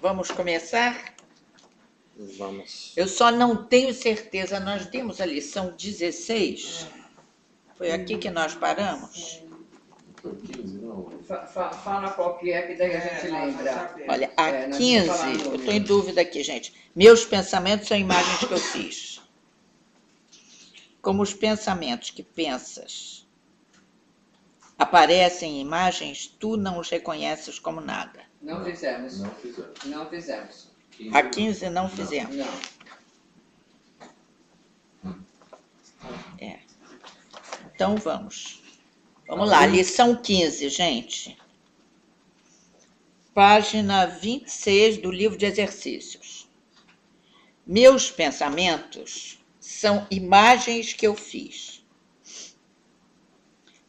Vamos começar? Vamos. Eu só não tenho certeza, nós demos a lição 16? Foi aqui que nós paramos? Foi 15, não? Fala qual que é, que daí a gente lembra. Olha, a nós 15, vamos falar eu estou em dúvida aqui, gente. Meus pensamentos são imagens que eu fiz. Como os pensamentos que pensas aparecem em imagens, tu não os reconheces como nada. Não fizemos. Não fizemos. Não fizemos. A 15 não fizemos. Não. É. Então vamos. Vamos lá, lição 15, gente. Página 26 do livro de exercícios. Meus pensamentos são imagens que eu fiz.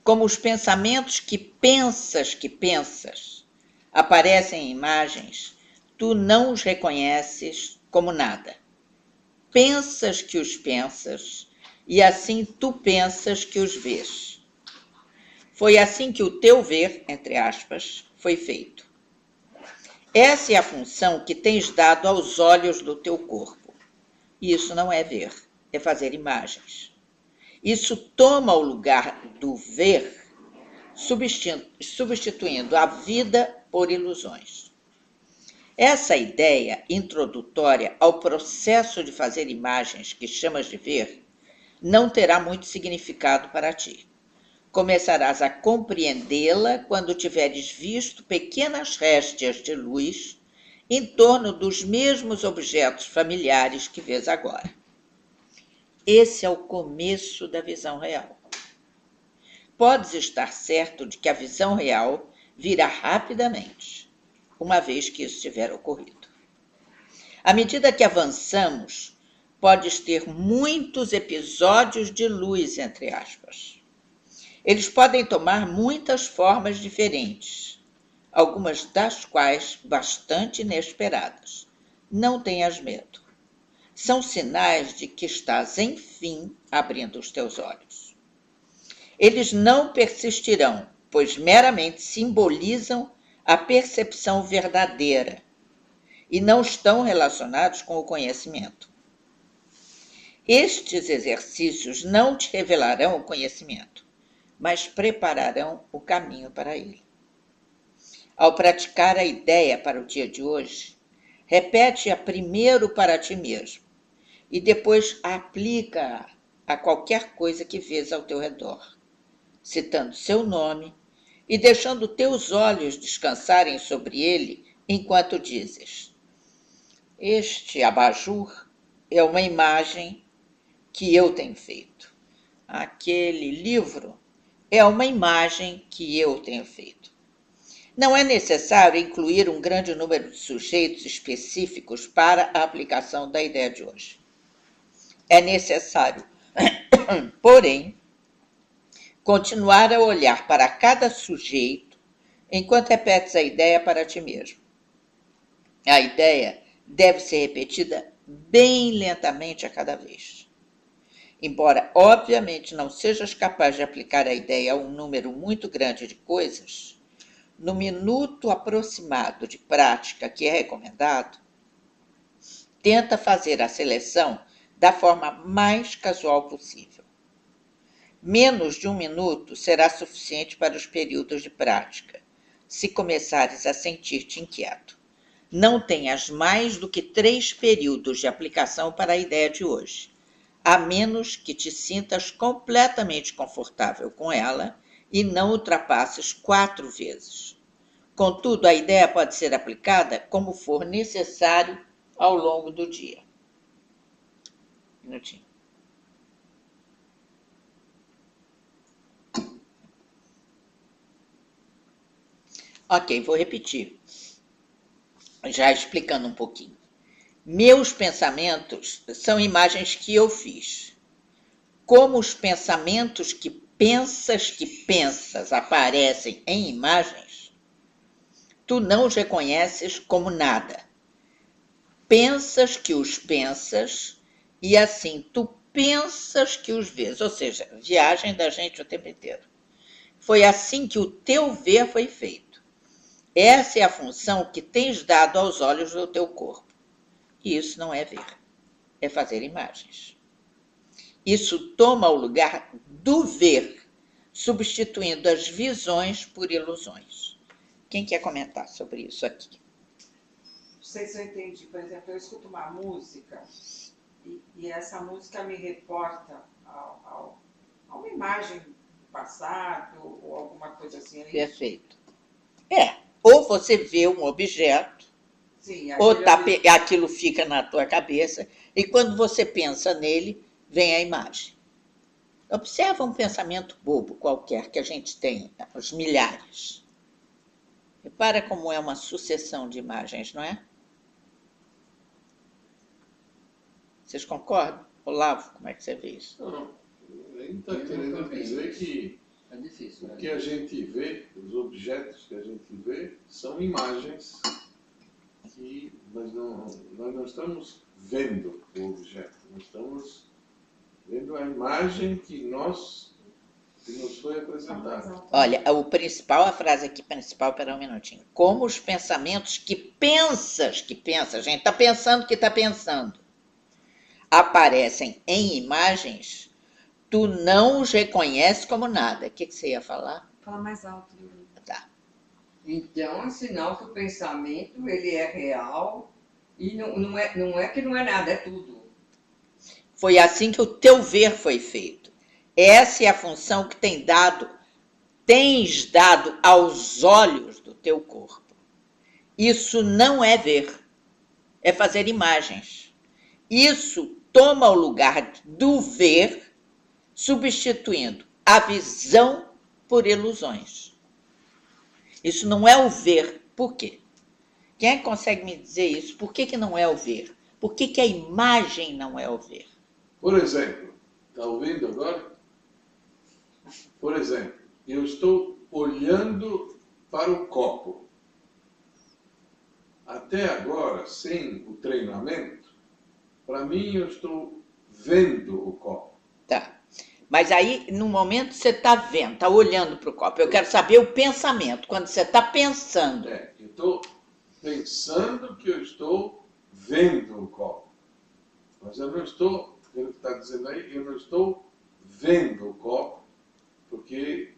Como os pensamentos que pensas aparecem em imagens, tu não os reconheces como nada. Pensas que os pensas, e assim tu pensas que os vês. Foi assim que o teu ver, entre aspas, foi feito. Essa é a função que tens dado aos olhos do teu corpo. Isso não é ver, é fazer imagens. Isso toma o lugar do ver, substituindo a vida por ilusões. Essa ideia introdutória ao processo de fazer imagens que chamas de ver não terá muito significado para ti. Começarás a compreendê-la quando tiveres visto pequenas réstias de luz em torno dos mesmos objetos familiares que vês agora. Esse é o começo da visão real. Podes estar certo de que a visão real virá rapidamente, uma vez que isso tiver ocorrido. À medida que avançamos, podes ter muitos episódios de luz, entre aspas. Eles podem tomar muitas formas diferentes, algumas das quais bastante inesperadas. Não tenhas medo. São sinais de que estás, enfim, abrindo os teus olhos. Eles não persistirão, pois meramente simbolizam a percepção verdadeira e não estão relacionados com o conhecimento. Estes exercícios não te revelarão o conhecimento, mas prepararão o caminho para ele. Ao praticar a ideia para o dia de hoje, repete-a primeiro para ti mesmo e depois aplica-a a qualquer coisa que vês ao teu redor, citando seu nome e deixando teus olhos descansarem sobre ele enquanto dizes: este abajur é uma imagem que eu tenho feito. Aquele livro é uma imagem que eu tenho feito. Não é necessário incluir um grande número de sujeitos específicos para a aplicação da ideia de hoje. É necessário, porém, continuar a olhar para cada sujeito enquanto repetes a ideia para ti mesmo. A ideia deve ser repetida bem lentamente a cada vez. Embora, obviamente, não sejas capaz de aplicar a ideia a um número muito grande de coisas, no minuto aproximado de prática que é recomendado, tenta fazer a seleção da forma mais casual possível. Menos de 1 minuto será suficiente para os períodos de prática, se começares a sentir-te inquieto. Não tenhas mais do que 3 períodos de aplicação para a ideia de hoje, a menos que te sintas completamente confortável com ela e não ultrapasses 4 vezes. Contudo, a ideia pode ser aplicada como for necessário ao longo do dia. Um minutinho. Ok, vou repetir, já explicando um pouquinho. Meus pensamentos são imagens que eu fiz. Como os pensamentos que pensas aparecem em imagens, tu não os reconheces como nada. Pensas que os pensas e assim tu pensas que os vês, ou seja, viagem da gente o tempo inteiro. Foi assim que o teu ver foi feito. Essa é a função que tens dado aos olhos do teu corpo. E isso não é ver, é fazer imagens. Isso toma o lugar do ver, substituindo as visões por ilusões. Quem quer comentar sobre isso aqui? Não sei se eu entendi. Por exemplo, eu escuto uma música e essa música me reporta a uma imagem do passado ou alguma coisa assim. É isso? Perfeito. Ou você vê um objeto, Sim, ou aquele aquilo fica na tua cabeça, e quando você pensa nele, vem a imagem. Observa um pensamento bobo qualquer que a gente tem, os milhares. Repara como é uma sucessão de imagens, não é? Vocês concordam? Olavo, como é que você vê isso? Não, ele está querendo dizer que É difícil, o né? que a gente vê, os objetos que a gente vê, são imagens que nós não estamos vendo o objeto, nós estamos vendo a imagem que nos foi apresentada. Olha, a frase aqui principal, espera um minutinho. Como os pensamentos que pensas, a gente está pensando que está pensando, aparecem em imagens, tu não os reconheces como nada. O que você ia falar? Fala mais alto. Tá. Então, é sinal que o pensamento ele é real e não é que não é nada, é tudo. Foi assim que o teu ver foi feito. Essa é a função que tens dado aos olhos do teu corpo. Isso não é ver, é fazer imagens. Isso toma o lugar do ver, substituindo a visão por ilusões. Isso não é o ver. Por quê? Quem é que consegue me dizer isso? Por que não é o ver? Por que a imagem não é o ver? Por exemplo, está ouvindo agora? Por exemplo, eu estou olhando para o copo. Até agora, sem o treinamento, para mim eu estou vendo o copo. Tá. Mas aí, no momento, você está vendo, está olhando para o copo. Eu quero saber o pensamento, quando você está pensando. Eu estou pensando que eu estou vendo o copo. Mas eu não estou, pelo que está dizendo aí, eu não estou vendo o copo, porque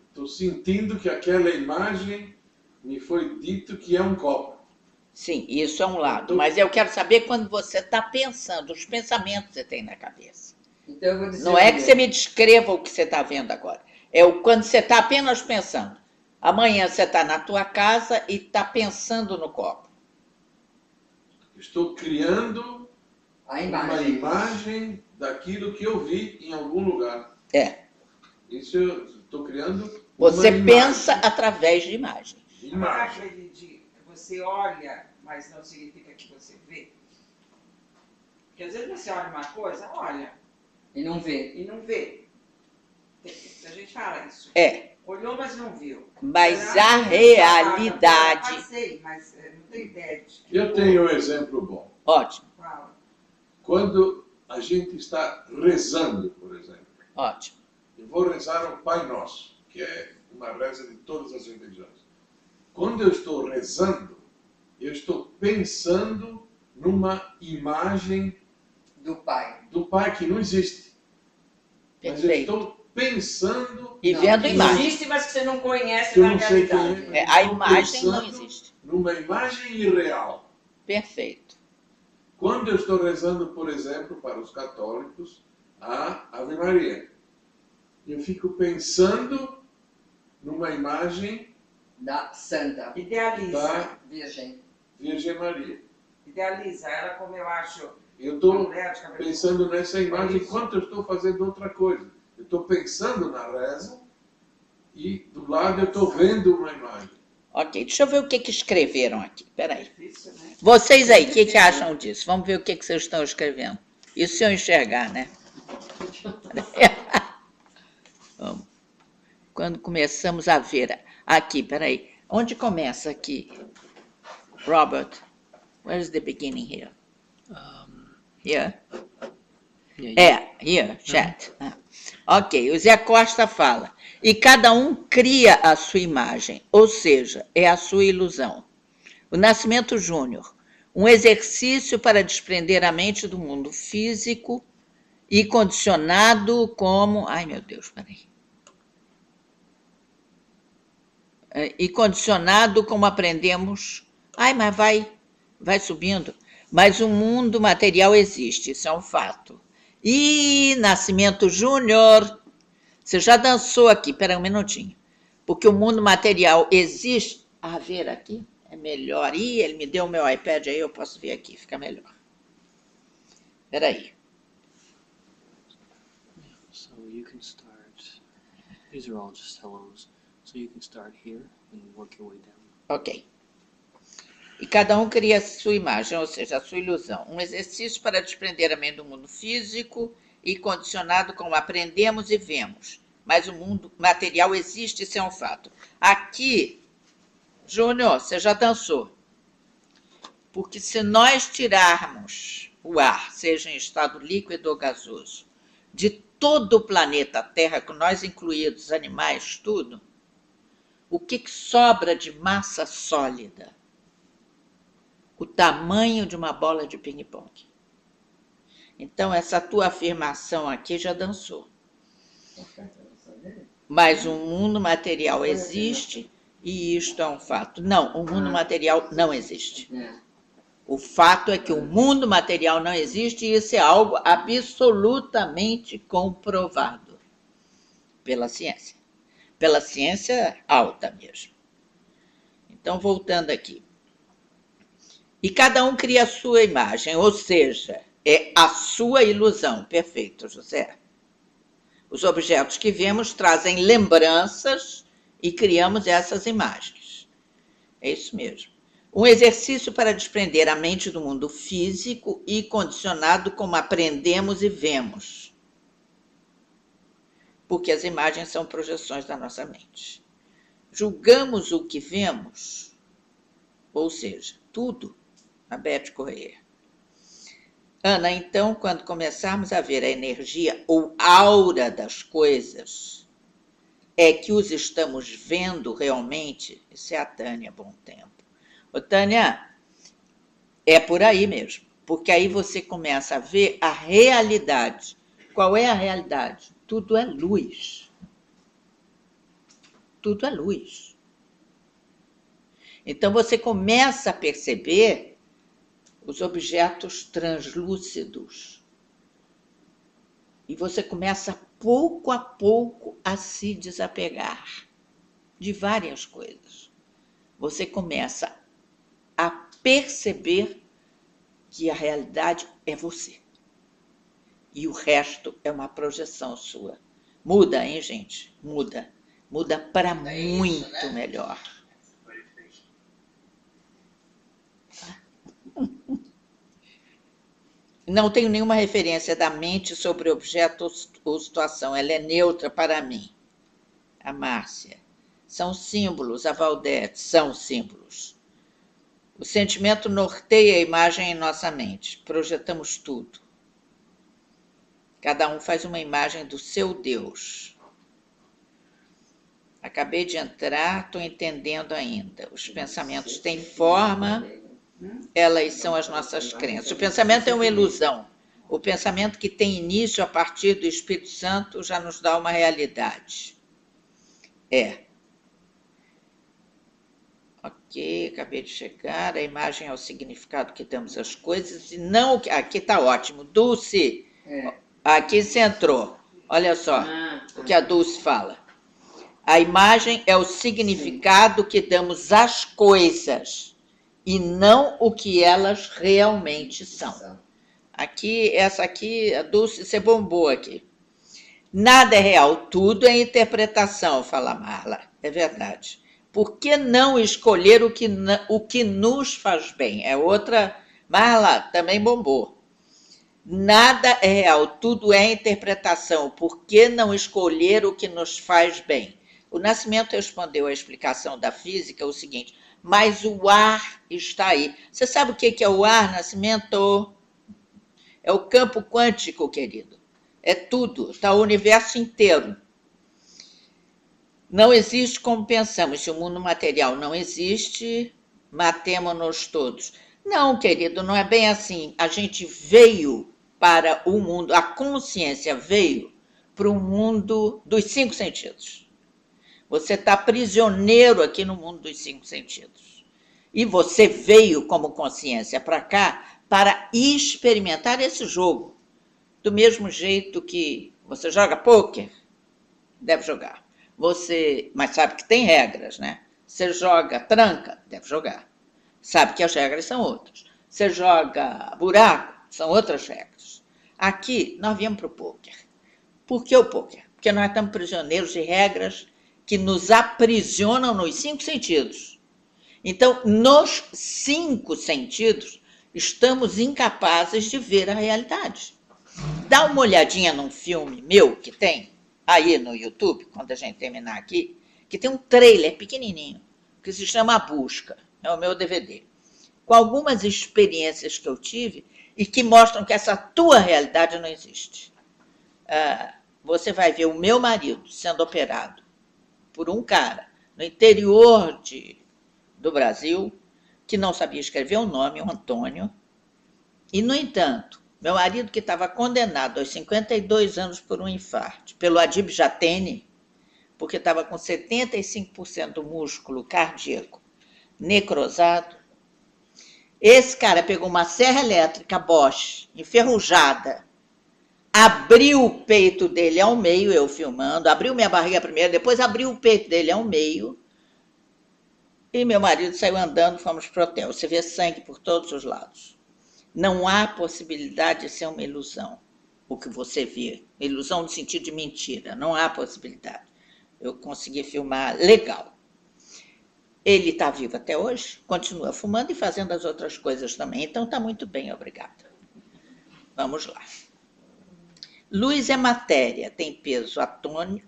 estou sentindo que aquela imagem me foi dito que é um copo. Sim, isso é um lado. Mas eu quero saber quando você está pensando, os pensamentos que você tem na cabeça. Então, eu vou dizer Não é que você me descreva o que você está vendo agora. Quando você está apenas pensando. Amanhã você está na tua casa e está pensando no copo. Estou criando a uma imagem. imagem daquilo que eu vi em algum lugar. Isso eu estou criando Você uma pensa imagem. através de imagens. Imagem. Aquele de você olha, mas não significa que você vê. Porque às vezes você olha uma coisa, olha, E não vê. e não vê. A gente fala isso. Olhou, mas não viu. Mas Será a que realidade... Eu passei, mas não tenho ideia de que Eu tenho um exemplo bom. Ótimo, fala. Quando a gente está rezando, por exemplo, ótimo. eu vou rezar o Pai Nosso, que é uma reza de todas as religiões. Quando eu estou rezando, eu estou pensando numa imagem Do pai. do Pai que não existe. Mas eu Perfeito. estou pensando E Não, vendo que imagem. Existe, mas que você não conhece que eu na não sei quem realidade. é. A Estou imagem não pensando existe. numa imagem irreal. Perfeito. Quando eu estou rezando, por exemplo, para os católicos, a Ave Maria, eu fico pensando numa imagem Da santa. Idealiza. da Virgem. Virgem Maria. Idealiza ela como eu acho Eu uma estou mulher de cabelo pensando nessa imagem Isso. enquanto eu estou fazendo outra coisa. Eu estou pensando na reza e do lado eu estou vendo uma imagem. Ok, deixa eu ver o que escreveram aqui. Peraí. difícil, né? Vocês aí, o que acham disso? Vamos ver o que vocês estão escrevendo. Isso se eu enxergar, né? Vamos. Quando começamos a ver... Aqui, peraí. Onde começa aqui? Robert, where is the beginning here? Here. Here, chat. Ok, o Zé Costa fala. E cada um cria a sua imagem, ou seja, é a sua ilusão. O Nascimento Júnior, um exercício para desprender a mente do mundo físico e condicionado como... Ai, meu Deus, peraí. E condicionado como aprendemos... Ai, mas vai subindo. Mas o mundo material existe, isso é um fato. E Nascimento Júnior, você já dançou aqui, espera um minutinho. Porque o mundo material existe... A ver aqui, é melhor. Ih, ele me deu o meu iPad aí, eu posso ver aqui, fica melhor. Espera aí. So you can start, these are all just hellos. So you can start here and work your way down. Ok. E cada um cria a sua imagem, ou seja, a sua ilusão. Um exercício para desprender a mente do mundo físico e condicionado como aprendemos e vemos. Mas o mundo material existe, isso é um fato. Aqui, Júnior, você já dançou. Porque se nós tirarmos o ar, seja em estado líquido ou gasoso, de todo o planeta Terra, com nós incluídos, animais, tudo, o que sobra de massa sólida? O tamanho de uma bola de ping-pong. Então, essa tua afirmação aqui já dançou. Mas o mundo material existe e isto é um fato. Não, o mundo material não existe. O fato é que o mundo material não existe e isso é algo absolutamente comprovado pela ciência. Pela ciência alta mesmo. Então, voltando aqui. E cada um cria a sua imagem, ou seja, é a sua ilusão. Perfeito, José. Os objetos que vemos trazem lembranças e criamos essas imagens. É isso mesmo. Um exercício para desprender a mente do mundo físico e condicionado como aprendemos e vemos. Porque as imagens são projeções da nossa mente. Julgamos o que vemos, ou seja, tudo. A Beth Correia. Ana, então, quando começarmos a ver a energia ou aura das coisas, é que os estamos vendo realmente? Isso é a Tânia, bom tempo. Ô, Tânia, é por aí mesmo, porque aí você começa a ver a realidade. Qual é a realidade? Tudo é luz. Tudo é luz. Então, você começa a perceber os objetos translúcidos. E você começa pouco a pouco a se desapegar de várias coisas. Você começa a perceber que a realidade é você. E o resto é uma projeção sua. Muda, hein, gente? Muda. Muda para muito melhor. Não tenho nenhuma referência da mente sobre objeto ou situação. Ela é neutra para mim. A Márcia. São símbolos, a Valdete. São símbolos. O sentimento norteia a imagem em nossa mente. Projetamos tudo. Cada um faz uma imagem do seu Deus. Acabei de entrar, estou entendendo ainda. Os pensamentos têm forma... Elas são as nossas crenças. O pensamento é uma ilusão. O pensamento que tem início a partir do Espírito Santo já nos dá uma realidade. Ok, acabei de chegar. A imagem é o significado que damos às coisas e não... Aqui está ótimo. Dulce, aqui você entrou. Olha só o que a Dulce fala. A imagem é o significado que damos às coisas e não o que elas realmente são. Aqui, essa aqui, a Dulce, você bombou aqui. Nada é real, tudo é interpretação, fala Marla. É verdade. Por que não escolher o que nos faz bem? É outra... Marla também bombou. Nada é real, tudo é interpretação. Por que não escolher o que nos faz bem? O Nascimento respondeu à explicação da física o seguinte... Mas o ar está aí. Você sabe o que é o ar, Nascimento? É o campo quântico, querido. É tudo, está o universo inteiro. Não existe como pensamos. Se o mundo material não existe, matemo-nos todos. Não, querido, não é bem assim. A gente veio para o mundo, a consciência veio para o mundo dos 5 sentidos. Você está prisioneiro aqui no mundo dos 5 sentidos. E você veio como consciência para cá para experimentar esse jogo. Do mesmo jeito que você joga pôquer, deve jogar. Mas sabe que tem regras, né? Você joga tranca, deve jogar. Sabe que as regras são outras. Você joga buraco, são outras regras. Aqui, nós viemos para o pôquer. Por que o pôquer? Porque nós estamos prisioneiros de regras que nos aprisionam nos 5 sentidos. Então, nos 5 sentidos, estamos incapazes de ver a realidade. Dá uma olhadinha num filme meu que tem aí no YouTube, quando a gente terminar aqui, que tem um trailer pequenininho, que se chama A Busca, é o meu DVD, com algumas experiências que eu tive e que mostram que essa tua realidade não existe. Você vai ver o meu marido sendo operado por um cara no interior do Brasil, que não sabia escrever o nome, o Antônio, e, no entanto, meu marido, que estava condenado aos 52 anos por um infarto, pelo Adib Jatene, porque estava com 75% do músculo cardíaco necrosado, esse cara pegou uma serra elétrica Bosch, enferrujada, abriu o peito dele ao meio, eu filmando, abriu minha barriga primeiro, depois abriu o peito dele ao meio, e meu marido saiu andando, fomos para o hotel. Você vê sangue por todos os lados. Não há possibilidade de ser uma ilusão, o que você vê. Ilusão no sentido de mentira, não há possibilidade. Eu consegui filmar legal. Ele está vivo até hoje, continua fumando e fazendo as outras coisas também. Então está muito bem, obrigada. Vamos lá. Luz é matéria, tem peso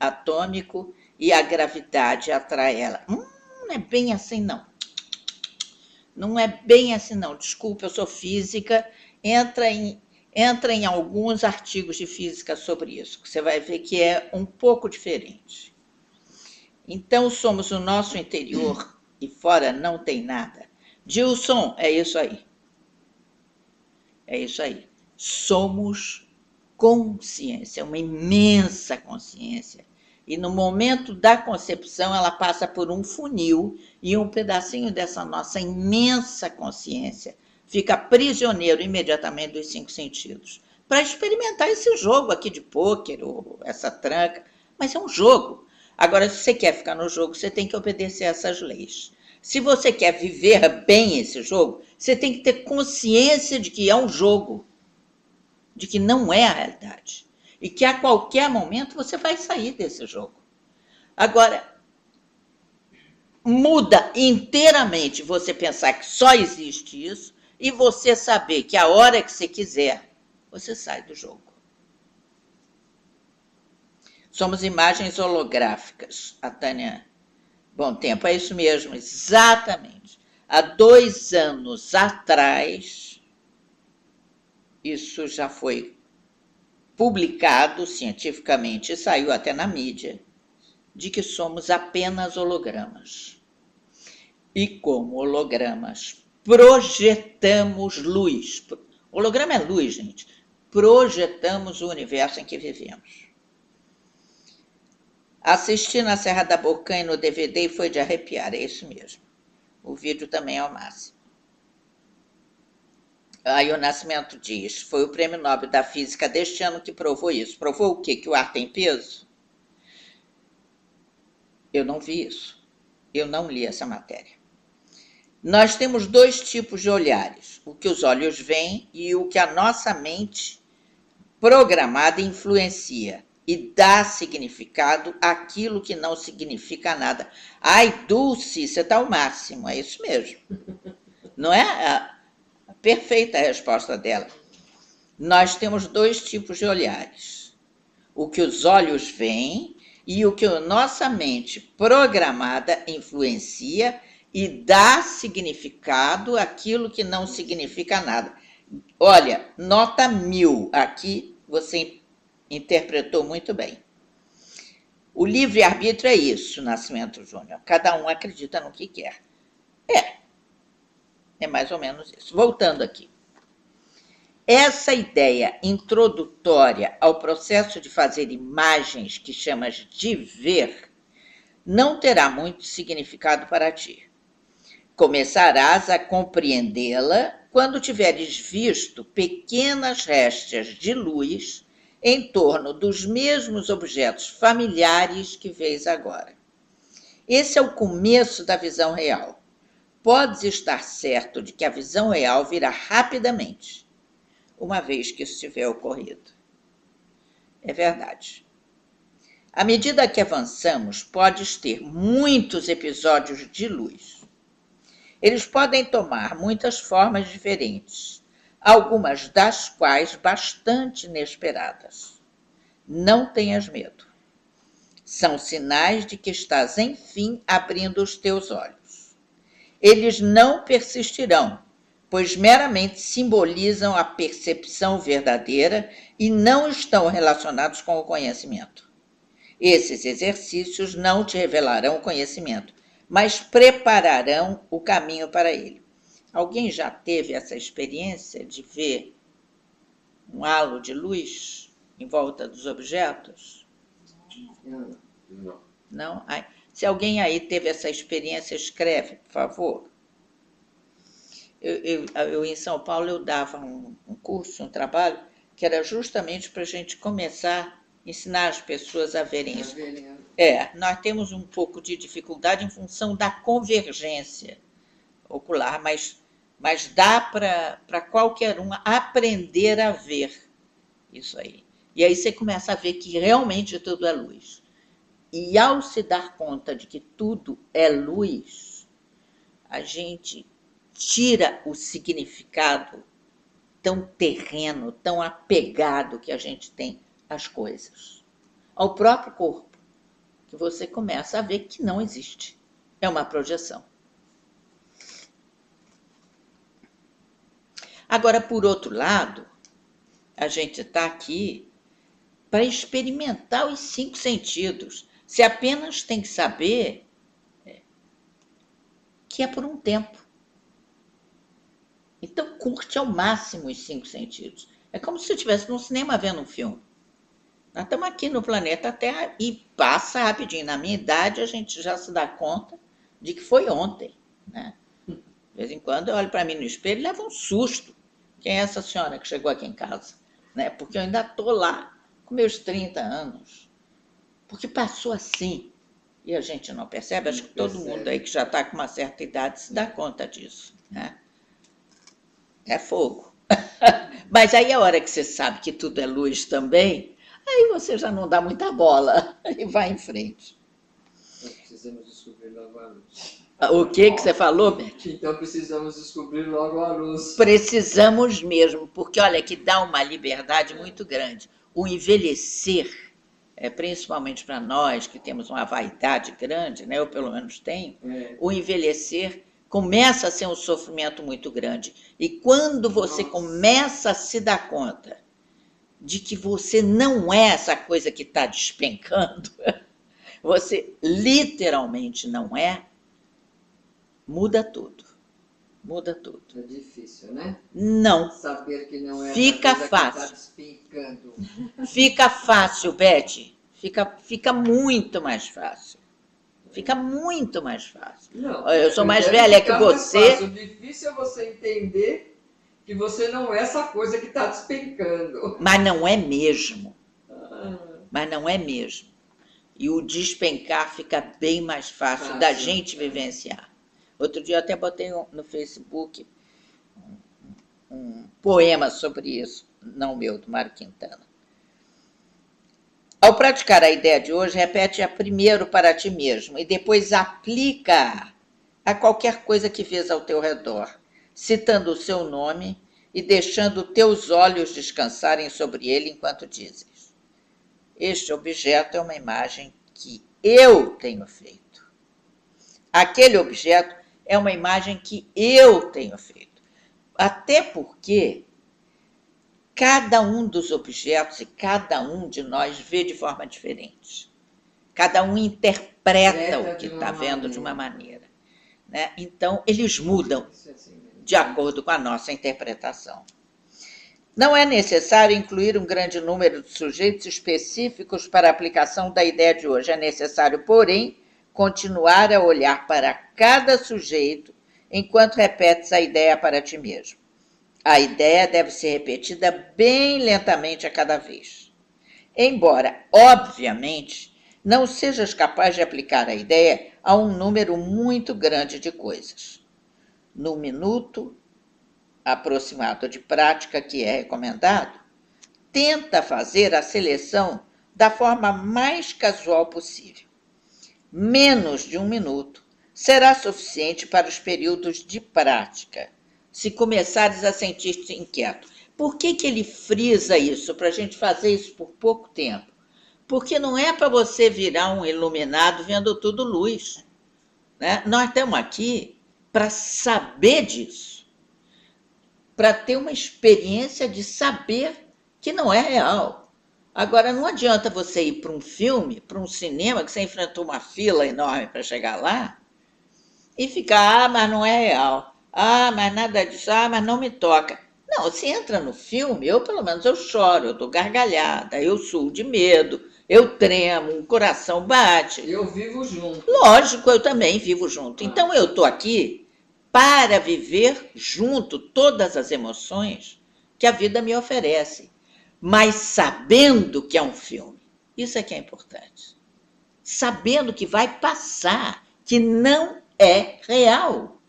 atômico e a gravidade atrai ela. Não é bem assim, não. Não é bem assim, não. Desculpa, eu sou física. Entra em alguns artigos de física sobre isso, que você vai ver que é um pouco diferente. Então, somos o nosso interior e fora não tem nada. Gilson, é isso aí. É isso aí. Somos consciência, uma imensa consciência. E no momento da concepção, ela passa por um funil e um pedacinho dessa nossa imensa consciência fica prisioneiro imediatamente dos 5 sentidos. Para experimentar esse jogo aqui de pôquer, ou essa tranca. Mas é um jogo. Agora, se você quer ficar no jogo, você tem que obedecer a essas leis. Se você quer viver bem esse jogo, você tem que ter consciência de que é um jogo, de que não é a realidade. E que a qualquer momento você vai sair desse jogo. Agora, muda inteiramente você pensar que só existe isso e você saber que a hora que você quiser, você sai do jogo. Somos imagens holográficas. A Tânia, bom tempo, é isso mesmo, exatamente. Há 2 anos atrás, isso já foi publicado cientificamente, saiu até na mídia, de que somos apenas hologramas. E como hologramas, projetamos luz. Holograma é luz, gente. Projetamos o universo em que vivemos. Assisti na Serra da Bocanha no DVD e foi de arrepiar, é isso mesmo. O vídeo também é o máximo. Aí o Nascimento diz, foi o Prêmio Nobel da Física deste ano que provou isso. Provou o quê? Que o ar tem peso? Eu não vi isso. Eu não li essa matéria. Nós temos 2 tipos de olhares. O que os olhos veem e o que a nossa mente programada influencia e dá significado àquilo que não significa nada. Ai, Dulce, você está ao máximo. É isso mesmo. Não é? Perfeita a resposta dela. Nós temos 2 tipos de olhares. O que os olhos veem e o que a nossa mente programada influencia e dá significado àquilo que não significa nada. Olha, nota 1000. Aqui você interpretou muito bem. O livre-arbítrio é isso, Nascimento Júnior. Cada um acredita no que quer. É mais ou menos isso. Voltando aqui. Essa ideia introdutória ao processo de fazer imagens que chamas de ver não terá muito significado para ti. Começarás a compreendê-la quando tiveres visto pequenas restas de luz em torno dos mesmos objetos familiares que vês agora. Esse é o começo da visão real. Podes estar certo de que a visão real virá rapidamente, uma vez que isso tiver ocorrido. É verdade. À medida que avançamos, podes ter muitos episódios de luz. Eles podem tomar muitas formas diferentes, algumas das quais bastante inesperadas. Não tenhas medo. São sinais de que estás, enfim, abrindo os teus olhos. Eles não persistirão, pois meramente simbolizam a percepção verdadeira e não estão relacionados com o conhecimento. Esses exercícios não te revelarão o conhecimento, mas prepararão o caminho para ele. Alguém já teve essa experiência de ver um halo de luz em volta dos objetos? Não. Não? Se alguém aí teve essa experiência, escreve, por favor. Eu em São Paulo, eu dava um curso, um trabalho, que era justamente para a gente começar a ensinar as pessoas a verem isso. Nós temos um pouco de dificuldade em função da convergência ocular, mas dá para qualquer um aprender a ver isso aí. E aí você começa a ver que realmente tudo é luz. E ao se dar conta de que tudo é luz, a gente tira o significado tão terreno, tão apegado que a gente tem às coisas, ao próprio corpo, que você começa a ver que não existe. É uma projeção. Agora, por outro lado, a gente está aqui para experimentar os 5 sentidos. Você apenas tem que saber que é por um tempo. Então, curte ao máximo os 5 sentidos. É como se você estivesse no cinema vendo um filme. Nós estamos aqui no planeta Terra e passa rapidinho. Na minha idade, a gente já se dá conta de que foi ontem, né? De vez em quando eu olho para mim no espelho e levo um susto. Quem é essa senhora que chegou aqui em casa? Né? Porque eu ainda estou lá com meus 30 anos. Porque passou assim. E a gente não percebe. Acho que todo mundo aí que já está com uma certa idade se dá conta disso, né? É fogo. Mas aí a hora que você sabe que tudo é luz também, aí você já não dá muita bola e vai em frente. Nós precisamos descobrir logo a luz. O que você falou, Beth? Então precisamos descobrir logo a luz. Precisamos mesmo, porque olha que dá uma liberdade muito grande. O envelhecer, principalmente para nós que temos uma vaidade grande, né? Eu pelo menos tenho, o envelhecer começa a ser um sofrimento muito grande. E quando você começa a se dar conta de que você não é essa coisa que está despencando, você literalmente não é, muda tudo. Muda tudo. É difícil, né? Não. Saber que não é Fica essa coisa fácil. que está despencando. Fica fácil, Beth. Fica muito mais fácil. Fica muito mais fácil. Não, eu sou mais velha que você. O difícil é você entender que você não é essa coisa que está despencando. Mas não é mesmo. Mas não é mesmo. E o despencar fica bem mais fácil da gente vivenciar. Outro dia eu até botei no Facebook um poema sobre isso, não meu, do Mário Quintana. Ao praticar a ideia de hoje, repete-a primeiro para ti mesmo e depois aplica a qualquer coisa que vês ao teu redor, citando o seu nome e deixando teus olhos descansarem sobre ele enquanto dizes: este objeto é uma imagem que eu tenho feito. Aquele objeto é uma imagem que eu tenho feito. Até porque cada um dos objetos e cada um de nós vê de forma diferente. Cada um interpreta o que está vendo de uma maneira. Né? Então, eles mudam de acordo com a nossa interpretação. Não é necessário incluir um grande número de sujeitos específicos para a aplicação da ideia de hoje. É necessário, porém, continuar a olhar para cada sujeito enquanto repetes a ideia para ti mesmo. A ideia deve ser repetida bem lentamente a cada vez. Embora, obviamente, não sejas capaz de aplicar a ideia a um número muito grande de coisas. No minuto aproximado de prática que é recomendado, tenta fazer a seleção da forma mais casual possível. Menos de 1 minuto será suficiente para os períodos de prática, se começares a sentir-te inquieto. Por que ele frisa isso? Para a gente fazer isso por pouco tempo. Porque não é para você virar um iluminado vendo tudo luz. Né? Nós estamos aqui para saber disso. Para ter uma experiência de saber que não é real. Agora, não adianta você ir para um filme, para um cinema, que você enfrentou uma fila enorme para chegar lá, e ficar, mas não é real. Mas nada disso, mas não me toca. Não, você entra no filme, eu pelo menos eu choro, eu dou gargalhada, eu suo de medo, eu tremo, o coração bate. Eu vivo junto. Lógico, eu também vivo junto. Então, eu estou aqui para viver junto todas as emoções que a vida me oferece, mas sabendo que é um filme. Isso é que é importante. Sabendo que vai passar, que não é real.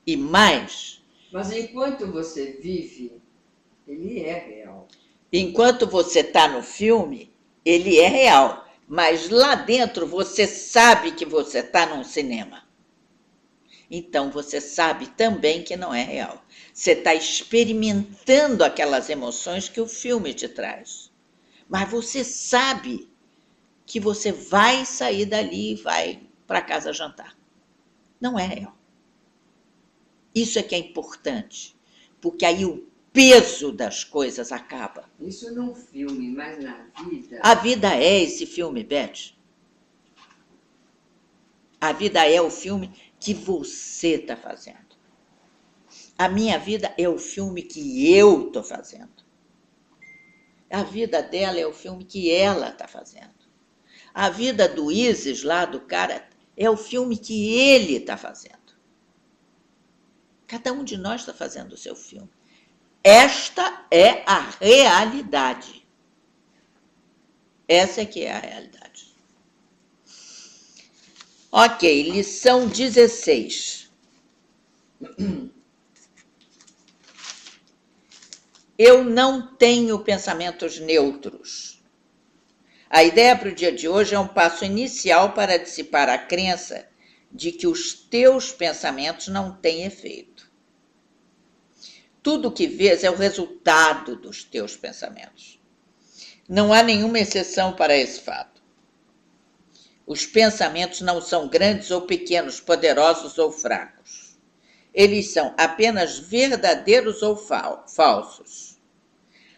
E mais... Mas enquanto você vive, ele é real. Enquanto você está no filme, ele é real. Mas lá dentro você sabe que você está num cinema. Então você sabe também que não é real. Você está experimentando aquelas emoções que o filme te traz. Mas você sabe que você vai sair dali e vai para casa jantar. Não é real. Isso é que é importante, porque aí o peso das coisas acaba. Isso num filme, mas na vida... A vida é esse filme, Beth. A vida é o filme que você está fazendo. A minha vida é o filme que eu estou fazendo. A vida dela é o filme que ela está fazendo. A vida do Isis, lá do cara, é o filme que ele está fazendo. Cada um de nós está fazendo o seu filme. Esta é a realidade. Essa é que é a realidade. Ok, lição 16. Eu não tenho pensamentos neutros. A ideia para o dia de hoje é um passo inicial para dissipar a crença de que os teus pensamentos não têm efeito. Tudo o que vês é o resultado dos teus pensamentos. Não há nenhuma exceção para esse fato. Os pensamentos não são grandes ou pequenos, poderosos ou fracos. Eles são apenas verdadeiros ou falsos.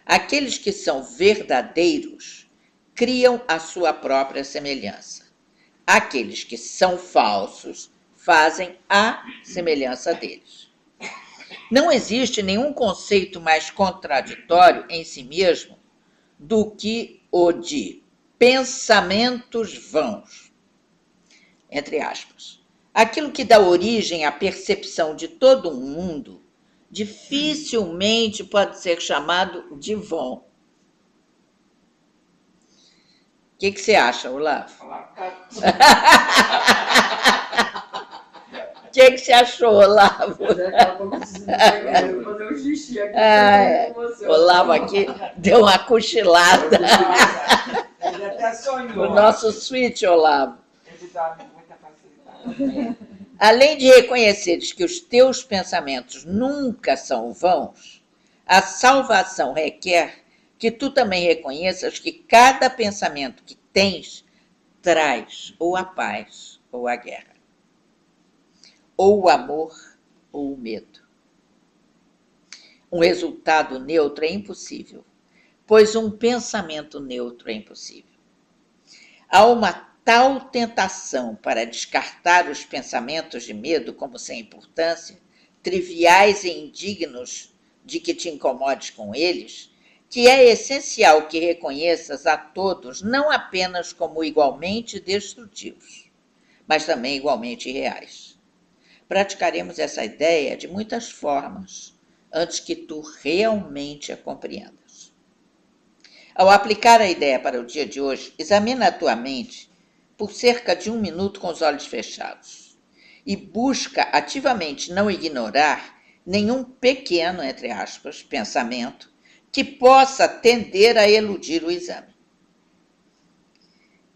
Aqueles que são verdadeiros criam a sua própria semelhança. Aqueles que são falsos fazem a semelhança deles. Não existe nenhum conceito mais contraditório em si mesmo do que o de pensamentos vãos, entre aspas. Aquilo que dá origem à percepção de todo um mundo dificilmente pode ser chamado de vão. O que você acha, Olavo? O que você achou, Olavo? Daqui a pouco eu vou fazer um xixi aqui. Olavo aqui deu uma cochilada. Ele até sonhou. O nosso switch, Olavo. Ele dorme com muita facilidade. Além de reconheceres que os teus pensamentos nunca são vãos, a salvação requer que tu também reconheças que cada pensamento que tens traz ou a paz ou a guerra, ou o amor ou o medo. um resultado neutro é impossível, pois um pensamento neutro é impossível. Há uma tal tentação para descartar os pensamentos de medo como sem importância, triviais e indignos de que te incomodes com eles, que é essencial que reconheças a todos não apenas como igualmente destrutivos, mas também igualmente reais. Praticaremos essa ideia de muitas formas, antes que tu realmente a compreendas. Ao aplicar a ideia para o dia de hoje, examina a tua mente por cerca de 1 minuto com os olhos fechados e busca ativamente não ignorar nenhum pequeno, entre aspas, pensamento que possa tender a eludir o exame.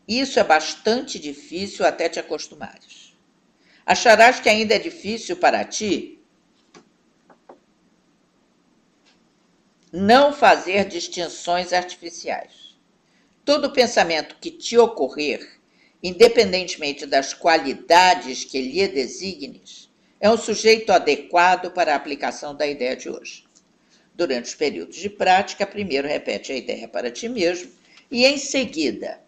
Isso é bastante difícil até te acostumares. Acharás que ainda é difícil para ti não fazer distinções artificiais. Todo pensamento que te ocorrer, independentemente das qualidades que lhe designes, é um sujeito adequado para a aplicação da ideia de hoje. Durante os períodos de prática, primeiro repete a ideia para ti mesmo e, em seguida,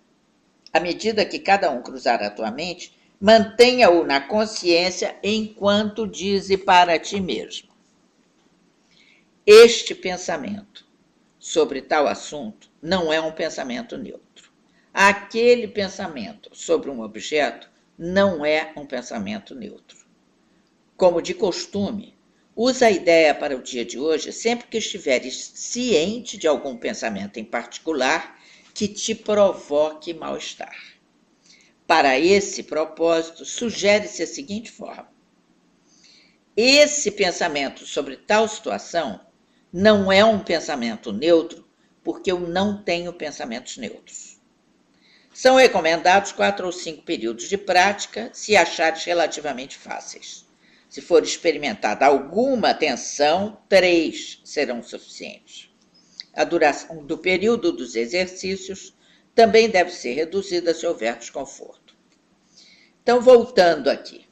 à medida que cada um cruzar a tua mente, mantenha-o na consciência enquanto dize para ti mesmo: este pensamento sobre tal assunto não é um pensamento neutro. Aquele pensamento sobre um objeto não é um pensamento neutro. Como de costume, usa a ideia para o dia de hoje sempre que estiveres ciente de algum pensamento em particular que te provoque mal-estar. Para esse propósito, sugere-se a seguinte forma: esse pensamento sobre tal situação não é um pensamento neutro, porque eu não tenho pensamentos neutros. São recomendados 4 ou 5 períodos de prática, se achares relativamente fáceis. Se for experimentada alguma tensão, 3 serão suficientes. A duração do período dos exercícios também deve ser reduzida se houver desconforto. Então, voltando aqui.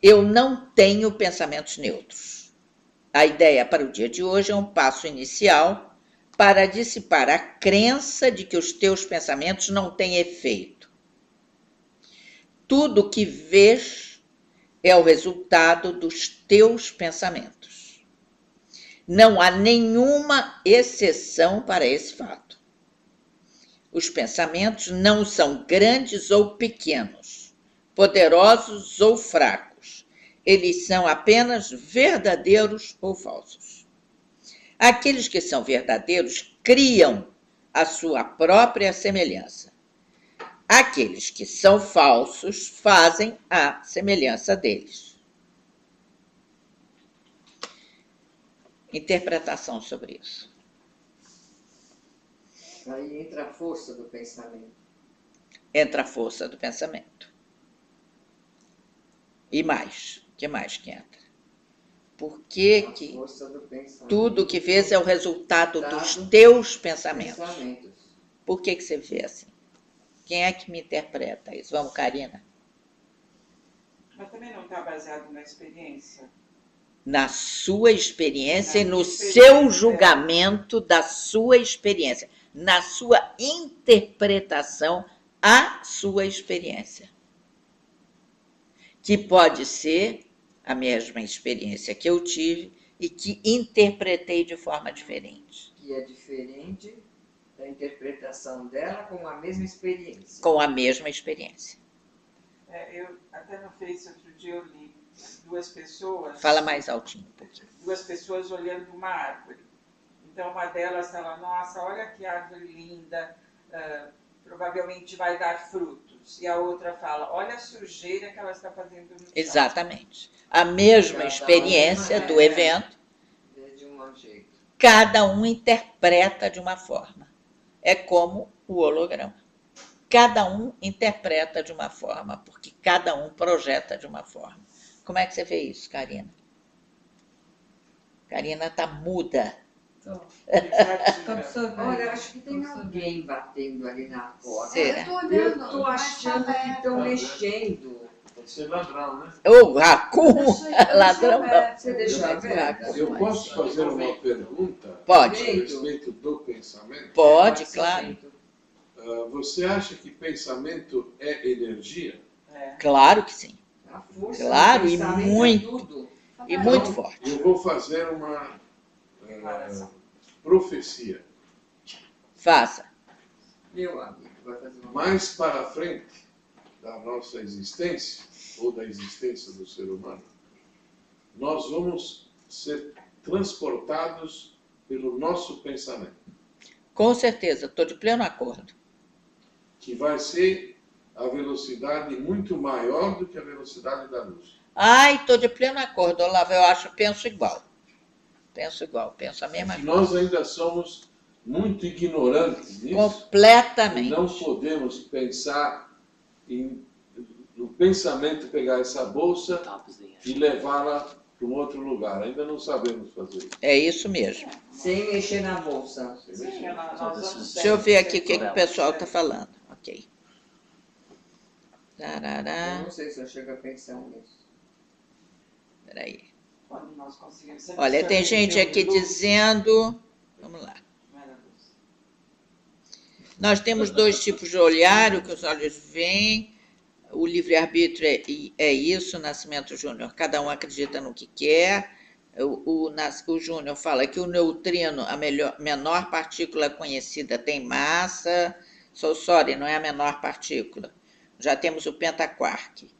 Eu não tenho pensamentos neutros. A ideia para o dia de hoje é um passo inicial para dissipar a crença de que os teus pensamentos não têm efeito. Tudo o que vês é o resultado dos teus pensamentos. Não há nenhuma exceção para esse fato. Os pensamentos não são grandes ou pequenos, poderosos ou fracos. Eles são apenas verdadeiros ou falsos. Aqueles que são verdadeiros criam a sua própria semelhança. Aqueles que são falsos fazem a semelhança deles. Interpretação sobre isso. Aí entra a força do pensamento. Entra a força do pensamento. E mais? O que mais que entra? Por que tudo que vês é o resultado dos teus pensamentos? Por que você vê assim? Quem é que me interpreta isso? Vamos, Karina. Mas também não está baseado na experiência? Na sua experiência e no seu julgamento da sua experiência. Na sua interpretação à sua experiência. Que pode ser a mesma experiência que eu tive e que interpretei de forma diferente. Que é diferente da interpretação dela com a mesma experiência. Com a mesma experiência. Eu até no Face outro dia eu li 2 pessoas... Fala mais altinho um pouquinho. 2 pessoas olhando uma árvore. Então uma delas fala, nossa, olha que árvore linda, provavelmente vai dar frutos. E a outra fala, olha a sujeira que ela está fazendo no chão. Exatamente. A mesma experiência do evento, cada um interpreta de uma forma. É como o holograma. Cada um interpreta de uma forma, porque cada um projeta de uma forma. Como é que você vê isso, Karina? Karina está muda. Olha, eu acho que tem alguém batendo ali na porta. Será? Eu estou achando que estão mexendo. Pode ser ladrão, né? Ou racun, ladrão não. Você deixou aberto? Eu posso fazer uma pergunta Pode. a respeito do pensamento? Pode, claro. Você acha que pensamento é energia? Claro que sim. A força Claro, do e pensamento muito. é tudo. E muito forte. Eu vou fazer uma profecia. Faça. Meu amigo, vai fazer uma... Mais para frente da nossa existência, ou da existência do ser humano, nós vamos ser transportados pelo nosso pensamento, Com certeza, estou de pleno acordo. que vai ser a velocidade muito maior do que a velocidade da luz. Ai, estou de pleno acordo, Olavo. Penso igual. Penso a mesma Que coisa. nós ainda somos muito ignorantes nisso. E Completamente. não podemos pensar no pensamento, pegar essa bolsa Top is the e end. levá-la para um outro lugar. Ainda não sabemos fazer isso. É isso mesmo. Sem mexer na bolsa. Sim, nós vamos Deixa eu ver aqui o que o pessoal está falando. Ok. Eu Tarará. não sei se eu chego a pensar nisso. Peraí. Quando nós conseguimos... Olha, tem gente aqui dizendo... Vamos lá. Nós temos dois tipos de olhar, o que os olhos veem. O livre-arbítrio é isso, Nascimento Júnior. Cada um acredita no que quer. O Júnior fala que o neutrino, a menor partícula conhecida, tem massa. Sorry, não é a menor partícula. Já temos o pentaquark.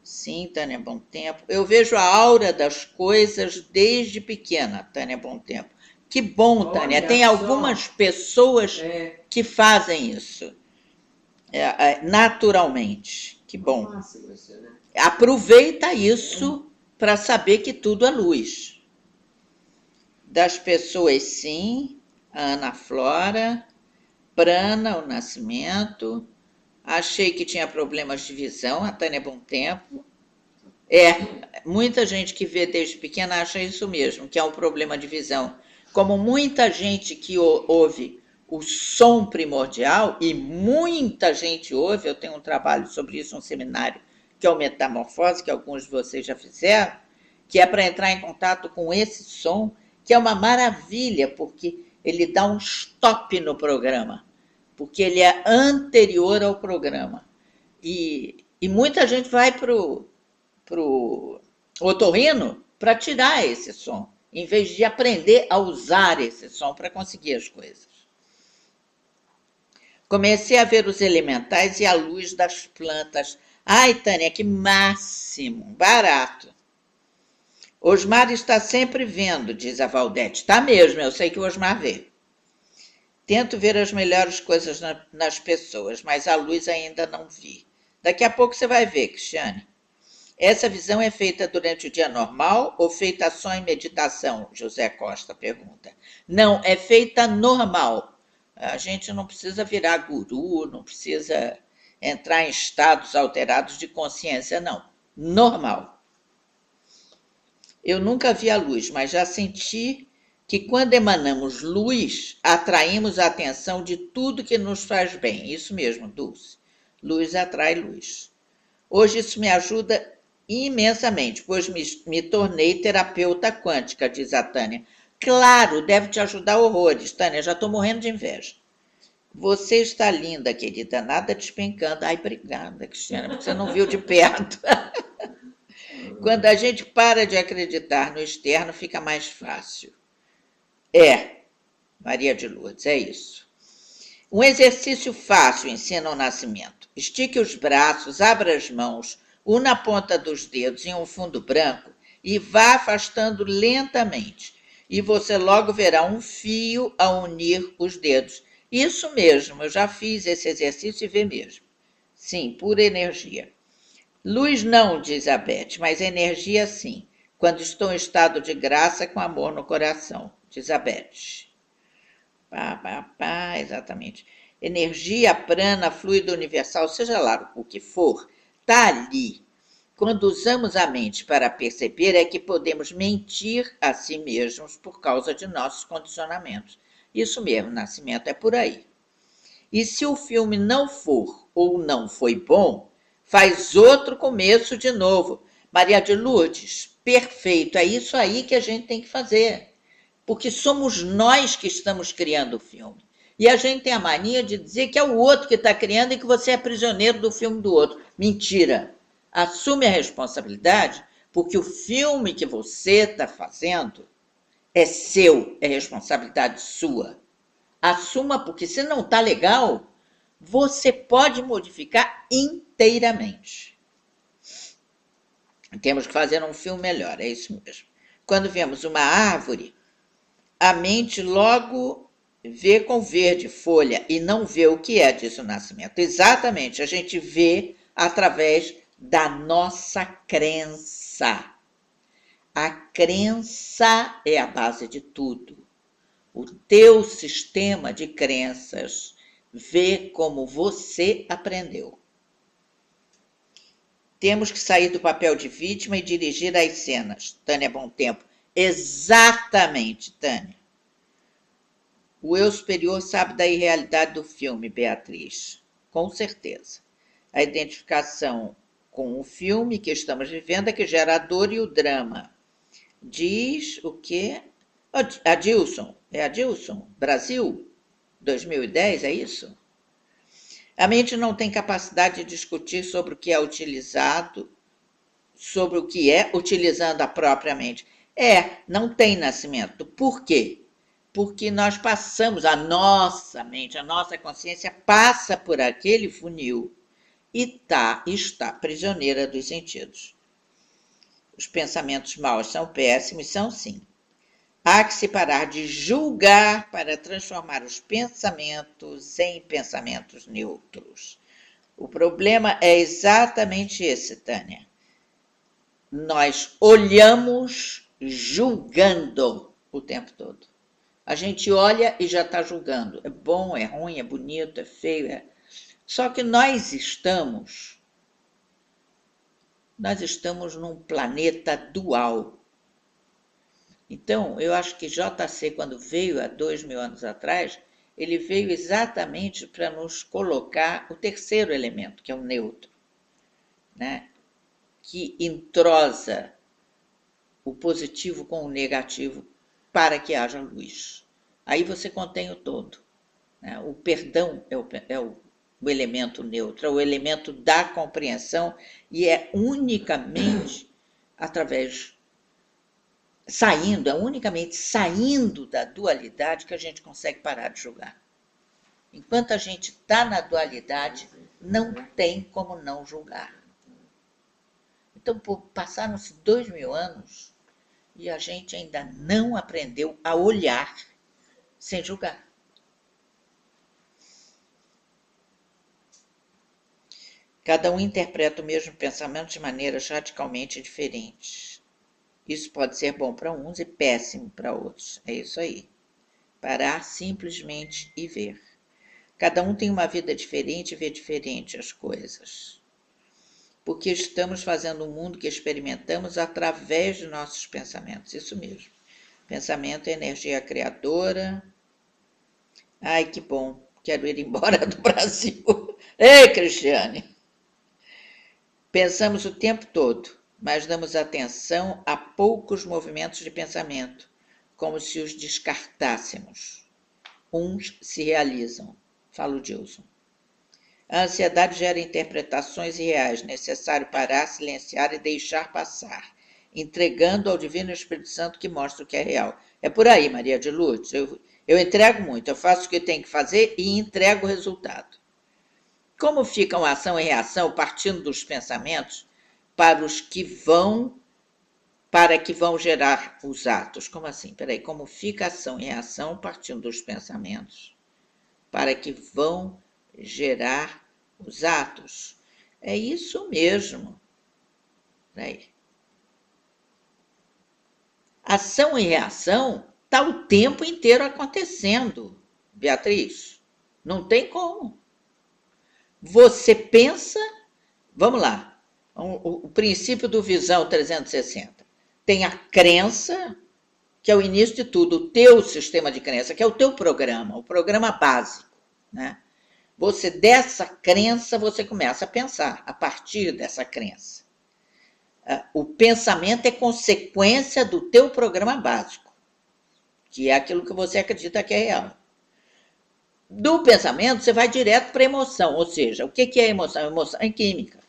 Sim, Tânia Bom Tempo. Eu vejo a aura das coisas desde pequena, Tânia Bom Tempo. Que bom, Tânia. Olha Tem só. algumas pessoas que fazem isso naturalmente. Que bom. Máximo isso, né? Aproveita isso para saber que tudo é luz. Das pessoas, sim. A Ana Flora. Prana, o Nascimento. Achei que tinha problemas de visão, a Tânia Bom Tempo. Muita gente que vê desde pequena acha isso mesmo, que é um problema de visão. Como muita gente que ouve o som primordial, e muita gente ouve, eu tenho um trabalho sobre isso, um seminário, que é o Metamorfose, que alguns de vocês já fizeram, que é para entrar em contato com esse som, que é uma maravilha, porque ele dá um stop no programa, porque ele é anterior ao programa. E muita gente vai para o otorrino para tirar esse som, em vez de aprender a usar esse som para conseguir as coisas. Comecei a ver os elementais e a luz das plantas. Ai, Tânia, que máximo, barato. Osmar está sempre vendo, diz a Valdete. Está mesmo, eu sei que o Osmar vê. Tento ver as melhores coisas nas pessoas, mas a luz ainda não vi. Daqui a pouco você vai ver, Cristiane. Essa visão é feita durante o dia normal ou feita só em meditação? José Costa pergunta. Não, é feita normal. A gente não precisa virar guru, não precisa entrar em estados alterados de consciência, não. Normal. Eu nunca vi a luz, mas já senti que quando emanamos luz, atraímos a atenção de tudo que nos faz bem. Isso mesmo, Dulce. Luz atrai luz. Hoje isso me ajuda imensamente, pois me tornei terapeuta quântica, diz a Tânia. Claro, deve te ajudar horrores, Tânia, já estou morrendo de inveja. Você está linda, querida, nada despencando. Ai, obrigada, Cristiana, porque você não viu de perto. Quando a gente para de acreditar no externo, fica mais fácil. Maria de Lourdes, é isso. Um exercício fácil ensina o nascimento. Estique os braços, abra as mãos, una a ponta dos dedos em um fundo branco e vá afastando lentamente. E você logo verá um fio a unir os dedos. Isso mesmo, eu já fiz esse exercício e vê mesmo. Sim, pura energia. Luz não, diz a Beth, mas energia sim, quando estou em estado de graça com amor no coração, diz a Beth. Exatamente. Energia, prana, fluido universal, seja lá o que for, está ali. Quando usamos a mente para perceber, é que podemos mentir a si mesmos por causa de nossos condicionamentos. Isso mesmo, nascimento é por aí. E se o filme não for ou não foi bom, faz outro começo de novo. Maria de Lourdes, perfeito, é isso aí que a gente tem que fazer. Porque somos nós que estamos criando o filme. E a gente tem a mania de dizer que é o outro que está criando e que você é prisioneiro do filme do outro. Mentira. Assume a responsabilidade, porque o filme que você está fazendo é seu, é responsabilidade sua. Assuma, porque se não está legal, você pode modificar inteiramente. Temos que fazer um filme melhor, é isso mesmo. Quando vemos uma árvore, a mente logo vê com verde folha e não vê o que é disso o nascimento. Exatamente, a gente vê através da nossa crença. A crença é a base de tudo. O teu sistema de crenças vê como você aprendeu. Temos que sair do papel de vítima e dirigir as cenas. Tânia Bom Tempo. Exatamente, Tânia. O eu superior sabe da irrealidade do filme, Beatriz. Com certeza. A identificação com o filme que estamos vivendo é que gera a dor e o drama. Diz o quê? Adilson. É Adilson? Brasil? 2010, é isso? A mente não tem capacidade de discutir sobre o que é utilizado, sobre o que é utilizando a própria mente. Não tem nascimento. Por quê? Porque nós passamos, a nossa mente, a nossa consciência passa por aquele funil e está prisioneira dos sentidos. Os pensamentos maus são péssimos, são sim. Há que se parar de julgar para transformar os pensamentos em pensamentos neutros. O problema é exatamente esse, Tânia. Nós olhamos julgando o tempo todo. A gente olha e já está julgando. É bom, é ruim, é bonito, é feio. Só que nós estamos num planeta dual. Então, eu acho que JC, quando veio há 2000 anos atrás, ele veio exatamente para nos colocar o terceiro elemento, que é o neutro, né? Que entrosa o positivo com o negativo para que haja luz. Aí você contém o todo, né? O perdão é o elemento neutro, é o elemento da compreensão e é unicamente unicamente saindo da dualidade que a gente consegue parar de julgar. Enquanto a gente está na dualidade, não tem como não julgar. Então, passaram-se 2000 anos e a gente ainda não aprendeu a olhar sem julgar. Cada um interpreta o mesmo pensamento de maneiras radicalmente diferentes. Isso pode ser bom para uns e péssimo para outros. É isso aí. Parar simplesmente e ver. Cada um tem uma vida diferente e vê diferente as coisas. Porque estamos fazendo um mundo que experimentamos através de nossos pensamentos. Isso mesmo. Pensamento é energia criadora. Ai, que bom. Quero ir embora do Brasil. Ei, Cristiane! Pensamos o tempo todo, mas damos atenção a poucos movimentos de pensamento, como se os descartássemos. Uns se realizam. Fala o Gilson. A ansiedade gera interpretações irreais, necessário parar, silenciar e deixar passar, entregando ao Divino Espírito Santo que mostra o que é real. É por aí, Maria de Lourdes. Eu entrego muito, eu faço o que tenho que fazer e entrego o resultado. Como ficam ação e reação partindo dos pensamentos para que vão gerar os atos? Como assim? Como fica ação e reação partindo dos pensamentos para que vão gerar os atos? É isso mesmo. Ação e reação está o tempo inteiro acontecendo, Beatriz. Não tem como. Você pensa, vamos lá, o princípio do Visão 360. Tem a crença, que é o início de tudo, o teu sistema de crença, que é o teu programa, o programa básico, né? Dessa crença, você começa a pensar a partir dessa crença. O pensamento é consequência do teu programa básico, que é aquilo que você acredita que é real. Do pensamento, você vai direto para a emoção, ou seja, o que é emoção? Emoção é química.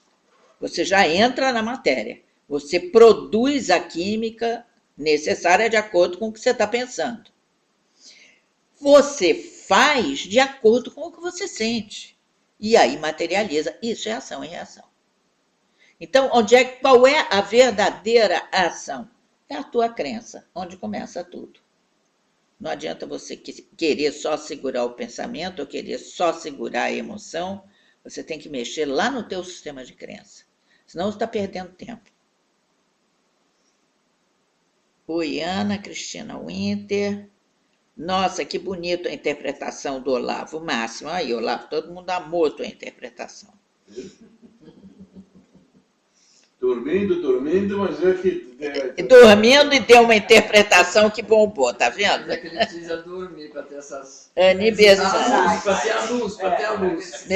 Você já entra na matéria. Você produz a química necessária de acordo com o que você está pensando. Você faz de acordo com o que você sente. E aí materializa. Isso é ação e reação. Então, qual é a verdadeira ação? É a tua crença, onde começa tudo. Não adianta você querer só segurar o pensamento ou querer só segurar a emoção. Você tem que mexer lá no teu sistema de crença. Senão você está perdendo tempo. Oi, Ana Cristina Winter. Nossa, que bonito a interpretação do Olavo. Máximo. Aí, Olavo, todo mundo amou a tua interpretação. Dormindo, mas é que... Dormindo e deu uma interpretação que bombou, tá vendo? Mas é que ele precisa dormir para ter essas... Aniversário. Para ter a luz, para ter a luz.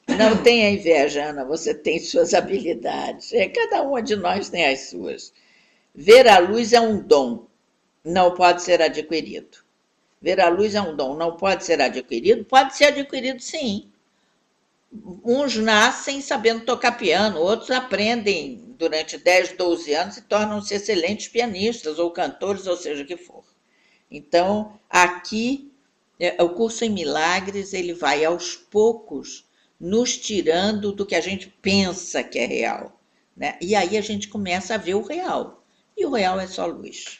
Não tenha inveja, Ana, você tem suas habilidades. Cada uma de nós tem as suas. Ver a luz é um dom, não pode ser adquirido. Ver a luz é um dom, não pode ser adquirido? Pode ser adquirido, sim. Uns nascem sabendo tocar piano, outros aprendem durante 10, 12 anos e tornam-se excelentes pianistas ou cantores, ou seja o que for. Então, aqui, o curso em milagres, ele vai aos poucos nos tirando do que a gente pensa que é real, né? E aí a gente começa a ver o real. E o real é só luz.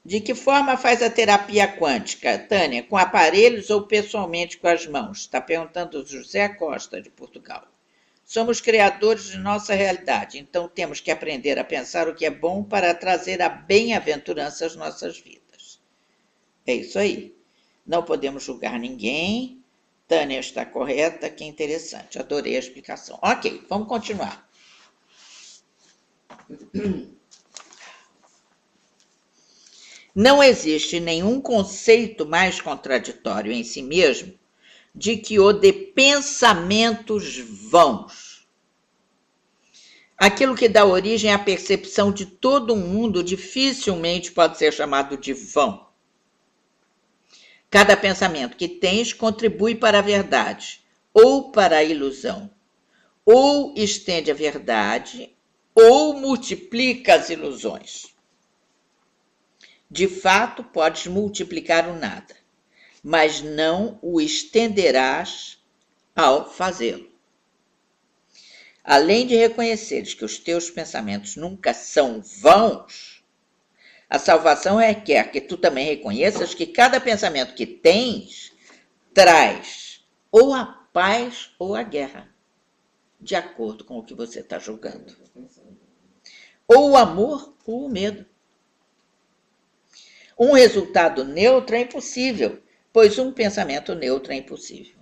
De que forma faz a terapia quântica, Tânia? Com aparelhos ou pessoalmente com as mãos? Está perguntando o José Costa, de Portugal. Somos criadores de nossa realidade, então temos que aprender a pensar o que é bom para trazer a bem-aventurança às nossas vidas. É isso aí. Não podemos julgar ninguém. Tânia está correta, que interessante. Adorei a explicação. Ok, vamos continuar. Não existe nenhum conceito mais contraditório em si mesmo de que o de pensamentos vãos. Aquilo que dá origem à percepção de todo um mundo dificilmente pode ser chamado de vão. Cada pensamento que tens contribui para a verdade ou para a ilusão, ou estende a verdade ou multiplica as ilusões. De fato, podes multiplicar o nada, mas não o estenderás ao fazê-lo. Além de reconheceres que os teus pensamentos nunca são vãos, a salvação requer que tu também reconheças que cada pensamento que tens traz ou a paz ou a guerra, de acordo com o que você está julgando. Ou o amor ou o medo. Um resultado neutro é impossível, pois um pensamento neutro é impossível.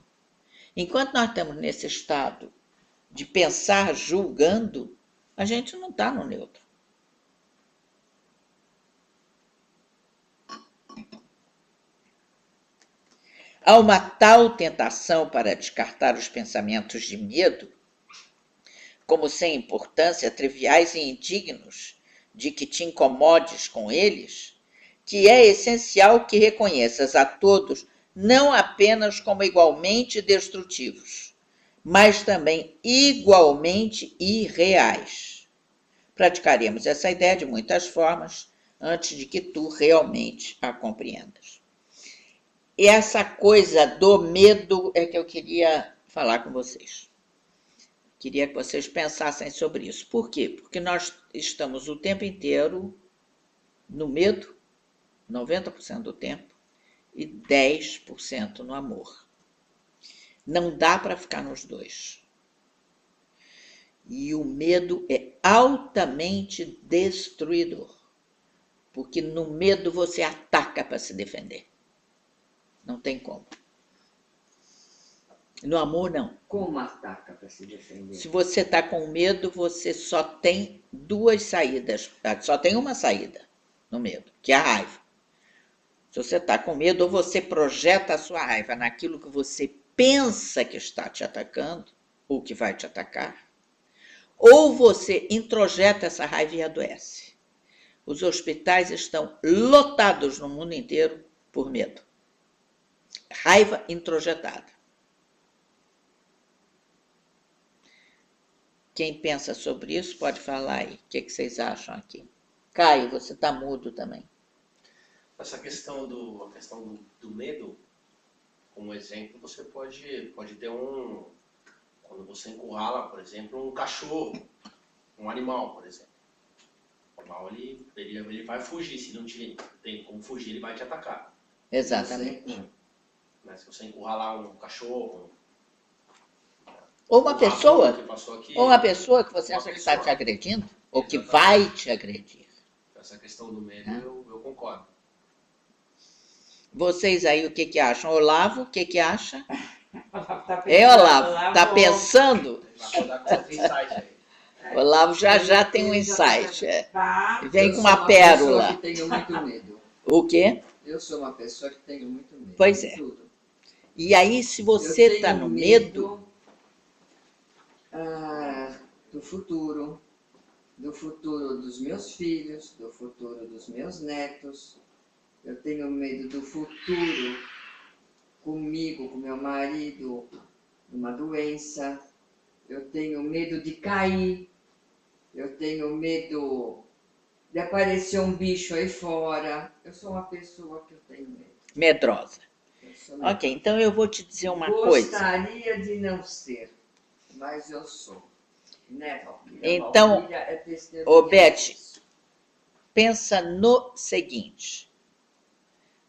Enquanto nós estamos nesse estado de pensar julgando, a gente não está no neutro. Há uma tal tentação para descartar os pensamentos de medo, como sem importância, triviais e indignos, de que te incomodes com eles, que é essencial que reconheças a todos não apenas como igualmente destrutivos, mas também igualmente irreais. Praticaremos essa ideia de muitas formas antes de que tu realmente a compreendas. E essa coisa do medo é que eu queria falar com vocês. Queria que vocês pensassem sobre isso. Por quê? Porque nós estamos o tempo inteiro no medo, 90% do tempo, e 10% no amor. Não dá para ficar nos dois. E o medo é altamente destruidor, porque no medo você ataca para se defender. Não tem como. No amor, não. Como ataca para se defender? Se você está com medo, você só tem duas saídas. Só tem uma saída no medo, que é a raiva. Se você está com medo, ou você projeta a sua raiva naquilo que você pensa que está te atacando, ou que vai te atacar, ou você introjeta essa raiva e adoece. Os hospitais estão lotados no mundo inteiro por medo. Raiva introjetada. Quem pensa sobre isso pode falar aí. O que vocês acham aqui? Caio, você está mudo também. Essa questão do medo, como exemplo, você pode ter quando você encurrala, por exemplo, um cachorro, um animal, por exemplo. O animal ele vai fugir, se não tem como fugir, ele vai te atacar. Exatamente. Mas se você encurralar um cachorro, ou uma pessoa, aqui, ou uma pessoa que você acha que está te agredindo, ou que vai te agredir. Essa questão do medo, eu concordo. Vocês aí, o que acham? Olavo, o que acha? Tá Olavo, tá pensando? Vai rodar com outro insight aí. Olavo já tem um insight. Tá. Vem Eu com sou uma pérola. pessoa que tenho muito medo. O quê? Eu sou uma pessoa que tenho muito medo. Pois é. Tudo. E aí, se você Eu está tenho no medo, do futuro dos meus filhos, do futuro dos meus netos. Eu tenho medo do futuro comigo, com meu marido, numa doença. Eu tenho medo de cair. Eu tenho medo de aparecer um bicho aí fora. Eu sou uma pessoa que eu tenho medo. medrosa. Eu sou medrosa. Ok, então eu vou te dizer uma coisa. Gostaria de não ser, mas eu sou. Né, Valquíria? Então, Valquíria é testemunha ô, Beth, disso. Pensa no seguinte.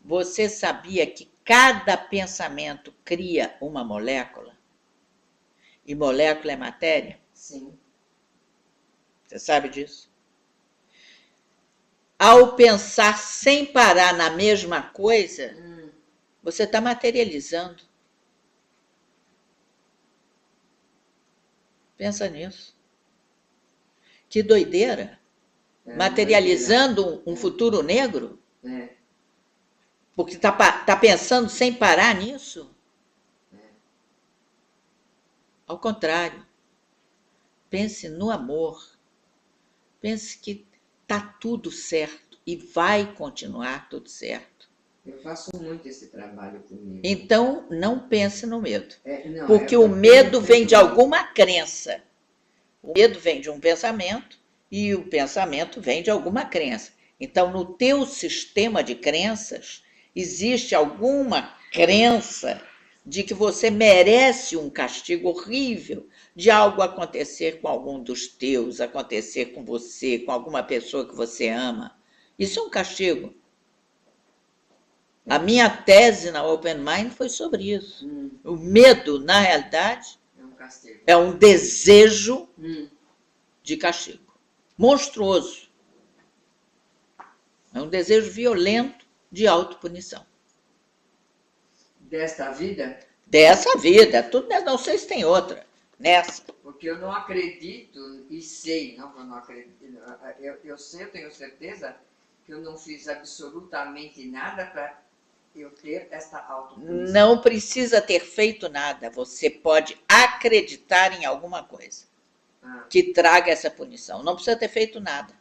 Você sabia que cada pensamento cria uma molécula? E molécula é matéria? Sim. Você sabe disso? Ao pensar sem parar na mesma coisa, você está materializando. Pensa nisso. Que doideira. Materializando um futuro negro? É. Porque tá pensando sem parar nisso? Ao contrário. Pense no amor. Pense que tá tudo certo e vai continuar tudo certo. Eu faço muito esse trabalho comigo. Então, não pense no medo. Não, Porque eu o medo tenho vem de medo. alguma crença. O medo vem de um pensamento e o pensamento vem de alguma crença. Então, no teu sistema de crenças, existe alguma crença de que você merece um castigo horrível, de algo acontecer com algum dos teus, acontecer com você, com alguma pessoa que você ama. Isso é um castigo. A minha tese na Open Mind foi sobre isso. O medo, na realidade, É um castigo. é um desejo de castigo. Monstruoso. É um desejo violento de autopunição. Desta vida, Dessa vida. Tudo, não sei se tem outra. Nessa. porque eu não acredito e sei, não, eu não acredito. Eu sei, eu tenho certeza que eu não fiz absolutamente nada para eu ter esta autopunição. Não precisa ter feito nada. Você pode acreditar em alguma coisa que traga essa punição. Não precisa ter feito nada.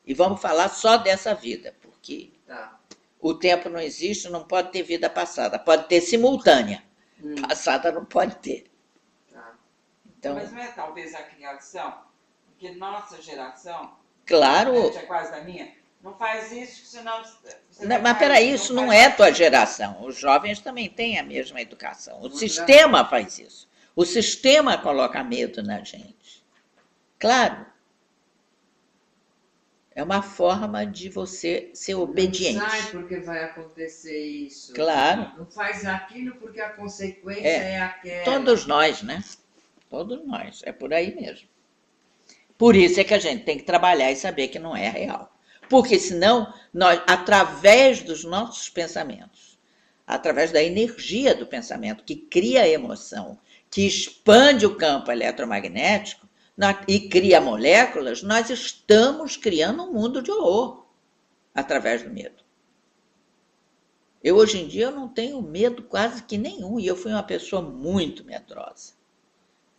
E vamos falar só dessa vida, porque o tempo não existe, não pode ter vida passada. Pode ter simultânea. Passada não pode ter. Então, Mas não é talvez a criação? Porque nossa geração, claro. é quase da minha, não faz isso, senão... Mas peraí, isso não é tua geração. Os jovens também têm a mesma educação. O sistema faz isso. O sistema coloca medo na gente. Claro. É uma forma de você ser obediente. Não sai porque vai acontecer isso. Claro. Não faz aquilo porque a consequência é aquela. Todos nós, né? Todos nós. É por aí mesmo. Por isso é que a gente tem que trabalhar e saber que não é real. Porque senão, nós, através dos nossos pensamentos, através da energia do pensamento, que cria a emoção, que expande o campo eletromagnético e cria moléculas, nós estamos criando um mundo de horror. através do medo. Eu, hoje em dia, eu não tenho medo quase que nenhum, e eu fui uma pessoa muito medrosa.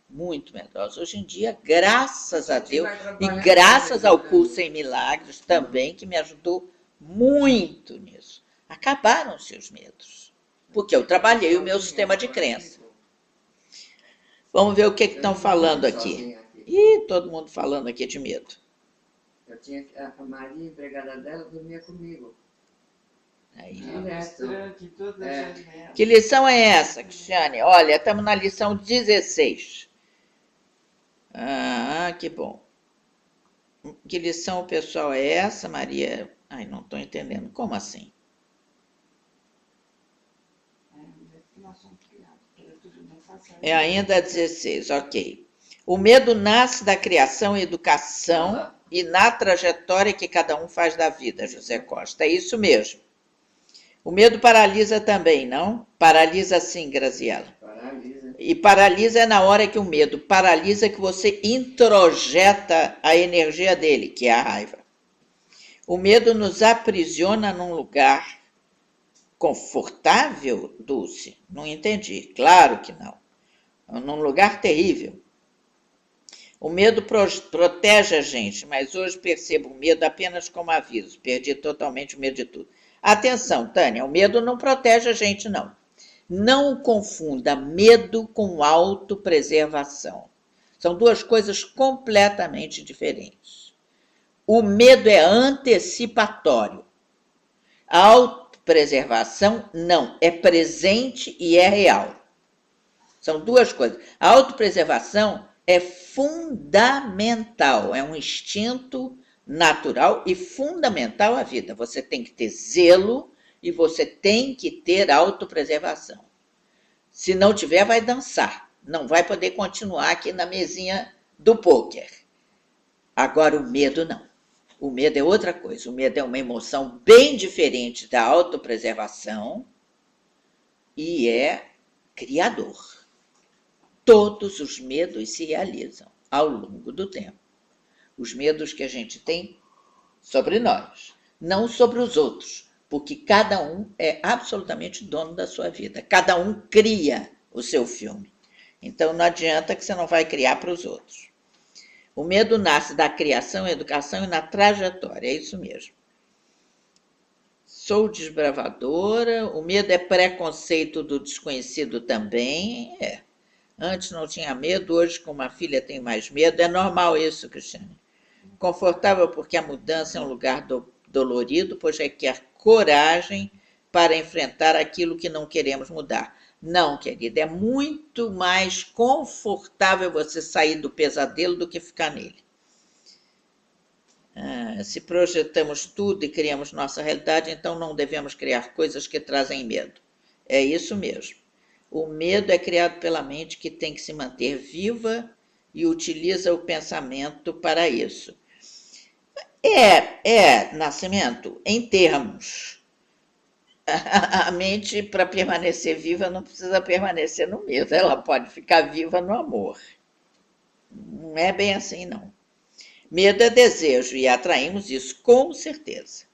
Muito medrosa. Hoje em dia, graças a Deus, e graças ao curso em milagres também, que me ajudou muito nisso. Acabaram-se os medos, porque eu trabalhei o meu sistema de crença. Vamos ver o que estão falando aqui. Ih, todo mundo falando aqui de medo. Eu tinha a Maria, empregada dela, dormia comigo. Aí. Que Que lição é essa, Cristiane? Olha, estamos na lição 16. Ah, que bom. Que lição, pessoal, é essa, Maria? Ai, não estou entendendo. Como assim? É ainda 16, ok. O medo nasce da criação e educação e na trajetória que cada um faz da vida, José Costa. É isso mesmo. O medo paralisa também, não? Paralisa sim, Graziela. Paralisa. E paralisa é na hora que o medo paralisa que você introjeta a energia dele, que é a raiva. O medo nos aprisiona num lugar confortável, Dulce? Não entendi. Claro que não. Num lugar terrível. O medo protege a gente, mas hoje percebo o medo apenas como aviso. Perdi totalmente o medo de tudo. Atenção, Tânia, o medo não protege a gente, não. Não confunda medo com autopreservação. São duas coisas completamente diferentes. O medo é antecipatório. A autopreservação não, é presente e é real. São duas coisas. A autopreservação é fundamental, é um instinto natural e fundamental à vida. Você tem que ter zelo e você tem que ter autopreservação. Se não tiver, vai dançar. Não vai poder continuar aqui na mesinha do pôquer. Agora, o medo não. O medo é outra coisa. O medo é uma emoção bem diferente da autopreservação e é criador. Todos os medos se realizam ao longo do tempo. Os medos que a gente tem sobre nós, não sobre os outros, porque cada um é absolutamente dono da sua vida. Cada um cria o seu filme. Então, não adianta que você não vai criar para os outros. O medo nasce da criação, educação e na trajetória, é isso mesmo. Sou desbravadora, o medo é preconceito do desconhecido também, é. Antes não tinha medo, hoje com uma filha tenho mais medo. É normal isso, Cristiane. Confortável porque a mudança é um lugar dolorido, pois requer coragem para enfrentar aquilo que não queremos mudar. Não, querida, é muito mais confortável você sair do pesadelo do que ficar nele. Se projetamos tudo e criamos nossa realidade, então não devemos criar coisas que trazem medo. É isso mesmo. O medo é criado pela mente que tem que se manter viva e utiliza o pensamento para isso. Nascimento, em termos. A mente, para permanecer viva, não precisa permanecer no medo, ela pode ficar viva no amor. Não é bem assim, não. Medo é desejo e atraímos isso, com certeza.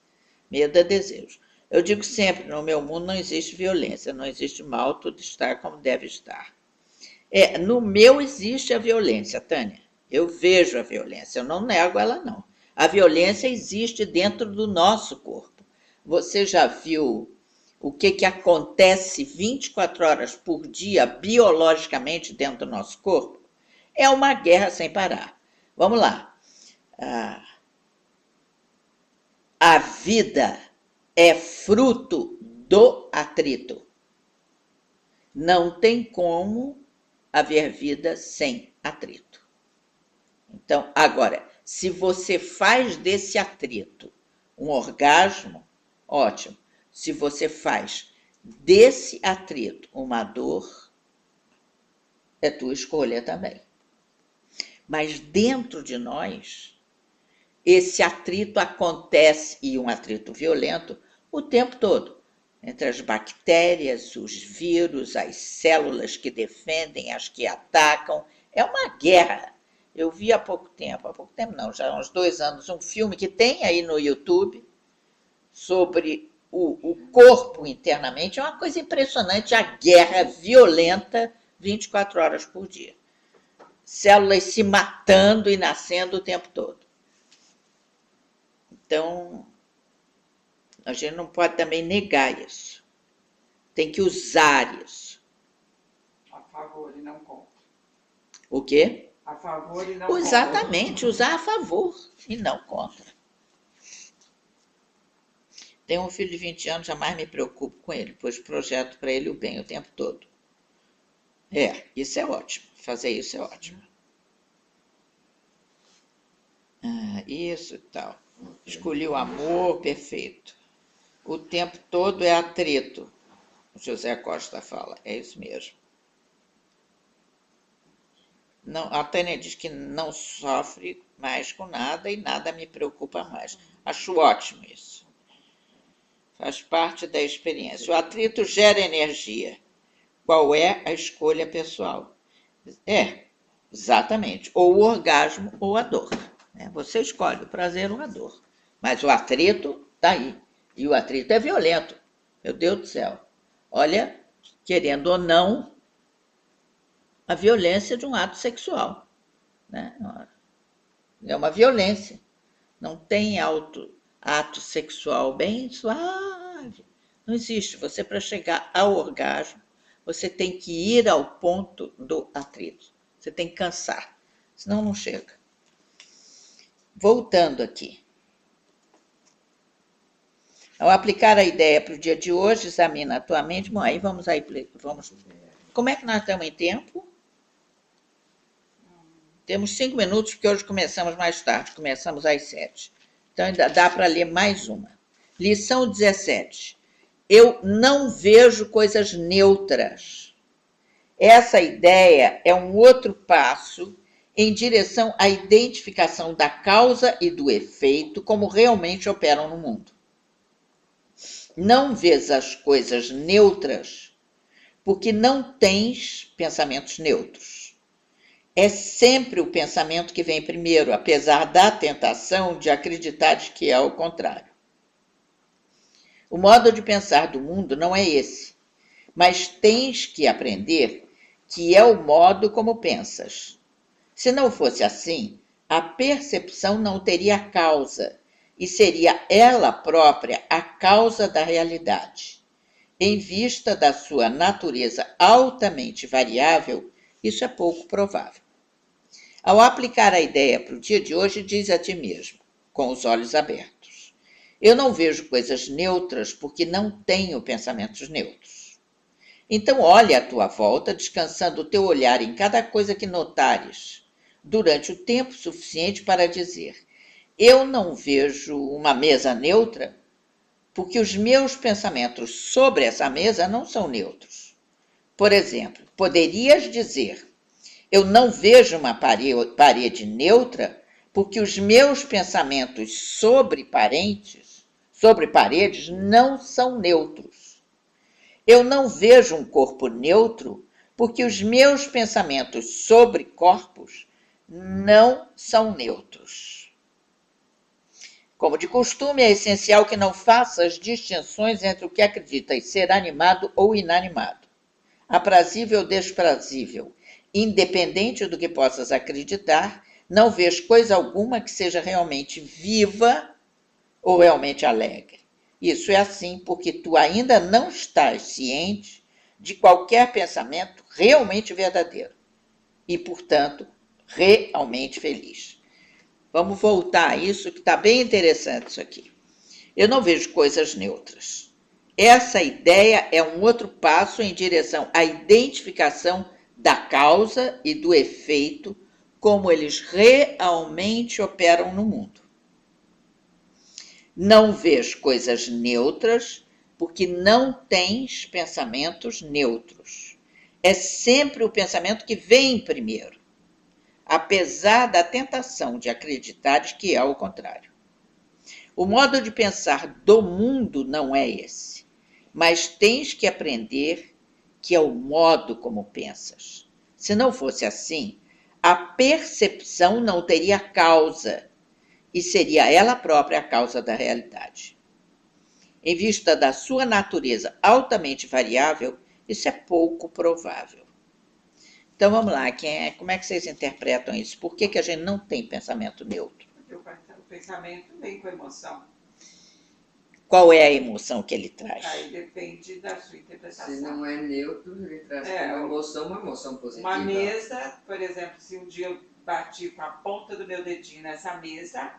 Medo é desejo. Eu digo sempre, no meu mundo não existe violência, não existe mal, tudo está como deve estar. No meu existe a violência, Tânia. Eu vejo a violência, eu não nego ela, não. A violência existe dentro do nosso corpo. Você já viu o que acontece 24 horas por dia, biologicamente, dentro do nosso corpo? É uma guerra sem parar. Vamos lá. A vida é fruto do atrito. Não tem como haver vida sem atrito. Então, agora, se você faz desse atrito um orgasmo, ótimo. Se você faz desse atrito uma dor, é tua escolha também. Mas dentro de nós, esse atrito acontece, e um atrito violento, o tempo todo. Entre as bactérias, os vírus, as células que defendem, as que atacam. É uma guerra. Eu vi há pouco tempo não, já há uns 2 anos, um filme que tem aí no YouTube, sobre o corpo internamente, é uma coisa impressionante, a guerra violenta 24 horas por dia. Células se matando e nascendo o tempo todo. Então, a gente não pode também negar isso. Tem que usar isso. A favor e não contra. O quê? A favor e não contra. Exatamente, usar a favor e não contra. Tenho um filho de 20 anos, jamais me preocupo com ele, pois projeto para ele o bem o tempo todo. Isso é ótimo. Fazer isso é ótimo. Isso e tal. Escolhi o amor, perfeito. O tempo todo é atrito. O José Costa fala, é isso mesmo. Não, a Tânia diz que não sofre mais com nada e nada me preocupa mais. Acho ótimo isso. Faz parte da experiência. O atrito gera energia. Qual é a escolha pessoal? Exatamente. Ou o orgasmo ou a dor. Você escolhe o prazer ou a dor. Mas o atrito está aí. E o atrito é violento. Meu Deus do céu. Olha, querendo ou não, a violência de um ato sexual. Né? É uma violência. Não tem ato sexual bem suave. Não existe. Você, para chegar ao orgasmo, você tem que ir ao ponto do atrito. Você tem que cansar. Senão não chega. Voltando aqui. Ao aplicar a ideia para o dia de hoje, examina a tua mente. Bom, aí vamos. Como é que nós estamos em tempo? Temos 5 minutos, porque hoje começamos mais tarde, começamos às 7. Então, ainda dá para ler mais uma. Lição 17. Eu não vejo coisas neutras. Essa ideia é um outro passo em direção à identificação da causa e do efeito como realmente operam no mundo. Não vês as coisas neutras porque não tens pensamentos neutros. É sempre o pensamento que vem primeiro, apesar da tentação de acreditar que é o contrário. O modo de pensar do mundo não é esse, mas tens que aprender que é o modo como pensas. Se não fosse assim, a percepção não teria causa, e seria ela própria a causa da realidade. Em vista da sua natureza altamente variável, isso é pouco provável. Ao aplicar a ideia para o dia de hoje, diz a ti mesmo, com os olhos abertos: eu não vejo coisas neutras porque não tenho pensamentos neutros. Então olhe à tua volta, descansando o teu olhar em cada coisa que notares, durante o tempo suficiente para dizer: eu não vejo uma mesa neutra porque os meus pensamentos sobre essa mesa não são neutros. Por exemplo, poderias dizer: eu não vejo uma parede neutra porque os meus pensamentos sobre paredes não são neutros. Eu não vejo um corpo neutro porque os meus pensamentos sobre corpos não são neutros. Como de costume, é essencial que não faças distinções entre o que acreditas ser animado ou inanimado, aprazível ou desprazível. Independente do que possas acreditar, não vês coisa alguma que seja realmente viva ou realmente alegre. Isso é assim porque tu ainda não estás ciente de qualquer pensamento realmente verdadeiro e, portanto, realmente feliz. Vamos voltar a isso, que está bem interessante isso aqui. Eu não vejo coisas neutras. Essa ideia é um outro passo em direção à identificação da causa e do efeito, como eles realmente operam no mundo. Não vês coisas neutras porque não tens pensamentos neutros. É sempre o pensamento que vem primeiro, apesar da tentação de acreditar que é o contrário. O modo de pensar do mundo não é esse, mas tens que aprender que é o modo como pensas. Se não fosse assim, a percepção não teria causa, e seria ela própria a causa da realidade. Em vista da sua natureza altamente variável, isso é pouco provável. Então vamos lá, como é que vocês interpretam isso? Por que a gente não tem pensamento neutro? Porque o pensamento vem com emoção. Qual é a emoção que ele traz? Aí depende da sua interpretação. Se não é neutro, ele traz uma emoção positiva. Uma mesa, por exemplo, se um dia eu bati com a ponta do meu dedinho nessa mesa,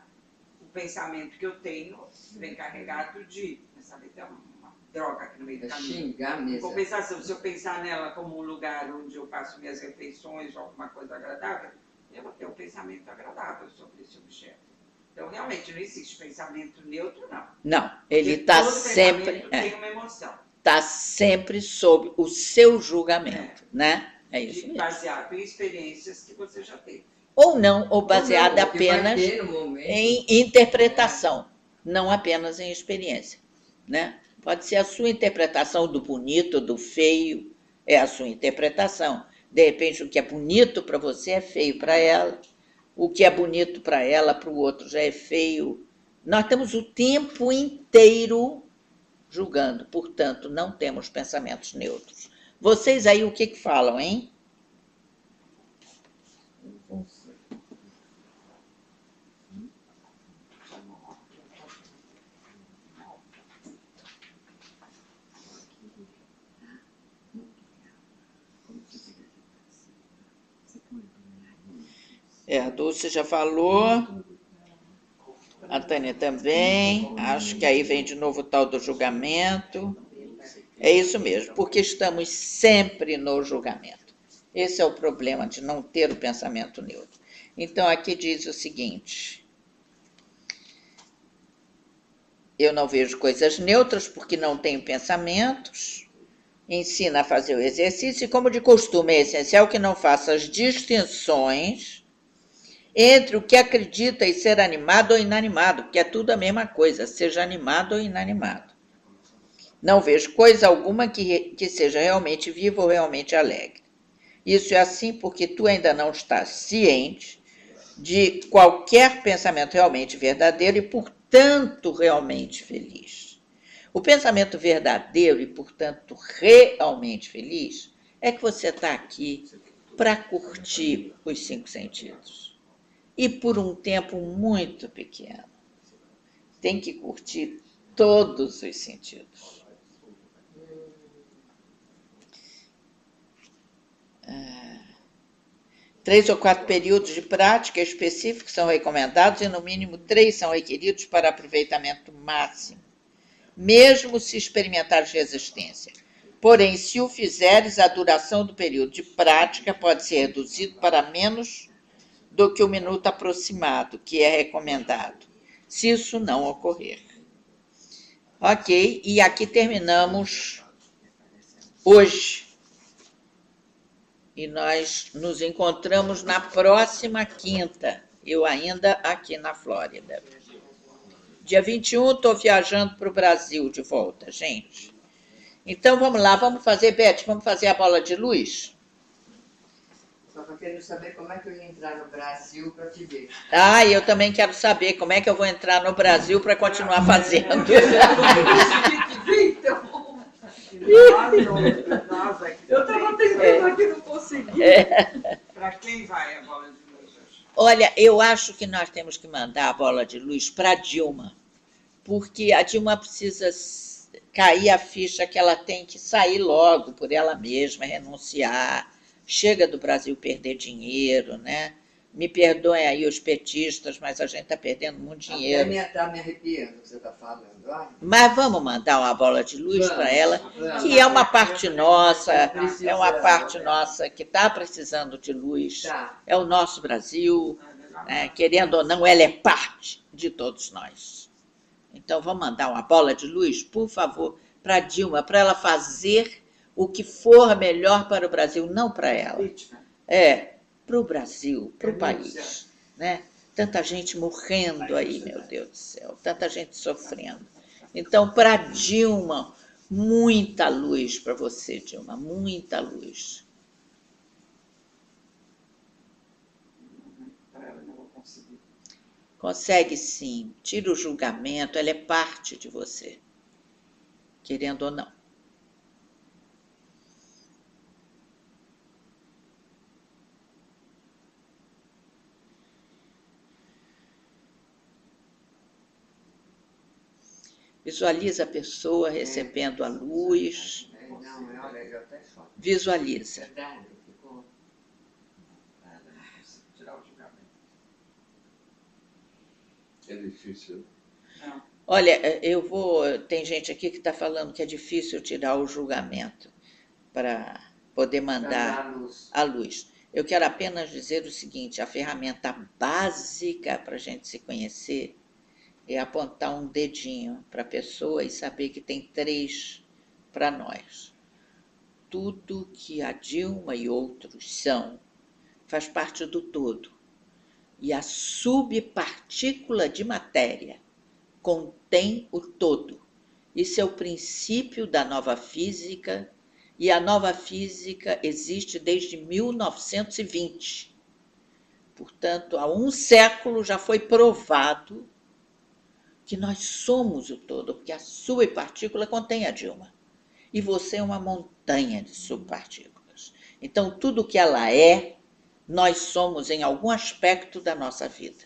o pensamento que eu tenho vem carregado de... Essa mesa é uma droga aqui no meio do caminho. Xingar a mesa. Em compensação, se eu pensar nela como um lugar onde eu faço minhas refeições ou alguma coisa agradável, eu vou ter um pensamento agradável sobre esse objeto. Então, realmente, não existe pensamento neutro, não. Não, ele está sempre... tem uma emoção. Está sempre sob o seu julgamento, né? É isso mesmo. Baseado em experiências que você já teve. Ou não, ou baseado apenas momento, em interpretação, não apenas em experiência, né? Pode ser a sua interpretação do bonito, do feio, é a sua interpretação. De repente, o que é bonito para você é feio para ela. O que é bonito para ela, para o outro já é feio. Nós estamos o tempo inteiro julgando, portanto, não temos pensamentos neutros. Vocês aí o que falam, hein? A Dulce já falou, a Tânia também, acho que aí vem de novo o tal do julgamento. É isso mesmo, porque estamos sempre no julgamento. Esse é o problema de não ter o pensamento neutro. Então, aqui diz o seguinte: eu não vejo coisas neutras porque não tenho pensamentos. Ensina a fazer o exercício e, como de costume, é essencial que não faça as distinções entre o que acredita em ser animado ou inanimado, porque é tudo a mesma coisa, seja animado ou inanimado. Não vejo coisa alguma que seja realmente viva ou realmente alegre. Isso é assim porque tu ainda não estás ciente de qualquer pensamento realmente verdadeiro e, portanto, realmente feliz. O pensamento verdadeiro e, portanto, realmente feliz é que você está aqui para curtir os 5 sentidos. E por um tempo muito pequeno. Tem que curtir todos os sentidos. 3 ou 4 períodos de prática específicos são recomendados e, no mínimo, 3 são requeridos para aproveitamento máximo, mesmo se experimentares resistência. Porém, se o fizeres, a duração do período de prática pode ser reduzido para menos do que o minuto aproximado, que é recomendado, se isso não ocorrer. Ok, e aqui terminamos hoje. E nós nos encontramos na próxima quinta, eu ainda aqui na Flórida. Dia 21, estou viajando para o Brasil de volta, gente. Então, vamos lá, vamos fazer, Beth, vamos fazer a bola de luz? Só que eu quero saber como é que eu ia entrar no Brasil para te ver. Ah, eu também quero saber como é que eu vou entrar no Brasil para continuar fazendo. Eu estava tentando aqui, não consegui. Para quem vai a bola de luz hoje? Olha, eu acho que nós temos que mandar a bola de luz para a Dilma, porque a Dilma precisa cair a ficha que ela tem que sair logo por ela mesma, renunciar. Chega do Brasil perder dinheiro, né? Me perdoem aí os petistas, mas a gente está perdendo muito dinheiro. Até está me arrepiando o que você está falando. Mas vamos mandar uma bola de luz para ela, que é uma parte nossa, é uma parte nossa que está precisando de luz. É o nosso Brasil, né? Querendo ou não, ela é parte de todos nós. Então, vamos mandar uma bola de luz, por favor, para a Dilma, para ela fazer o que for melhor para o Brasil, não para ela. Para o Brasil, para o país, né? Tanta gente morrendo aí, meu Deus do céu, tanta gente sofrendo. Então, para Dilma, muita luz para você, Dilma, muita luz. Para ela não vou conseguir. Consegue sim, tira o julgamento, ela é parte de você. querendo ou não. Visualiza a pessoa recebendo a luz. Não, olha, eu até choro. Visualiza. Verdade, ficou. Nada, não consigo tirar o julgamento. É difícil. Não. Olha, tem gente aqui que está falando que é difícil tirar o julgamento para poder mandar Pra dar luz. a luz. Eu quero apenas dizer o seguinte: a ferramenta básica para a gente se conhecer é apontar um dedinho para a pessoa e saber que tem 3 para nós. Tudo que a Dilma e outros são faz parte do todo. E a subpartícula de matéria contém o todo. Isso é o princípio da nova física, e a nova física existe desde 1920. Portanto, há um século já foi provado que nós somos o todo, porque a subpartícula contém a Dilma. E você é uma montanha de subpartículas. Então, tudo que ela é, nós somos em algum aspecto da nossa vida.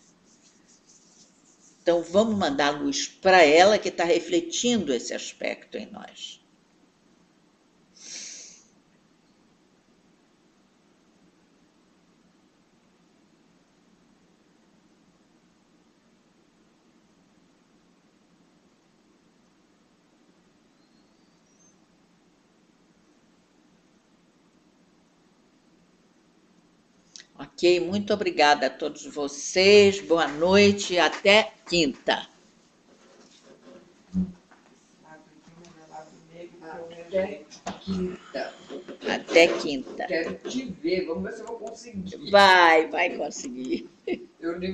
Então, vamos mandar luz para ela, que está refletindo esse aspecto em nós. Ok, muito obrigada a todos vocês. Boa noite e até quinta. Lado Dilma, lado negro, que eu Até rejeito. quinta. Até quinta. Quero te ver, vamos ver se eu vou conseguir. Vai conseguir. Eu digo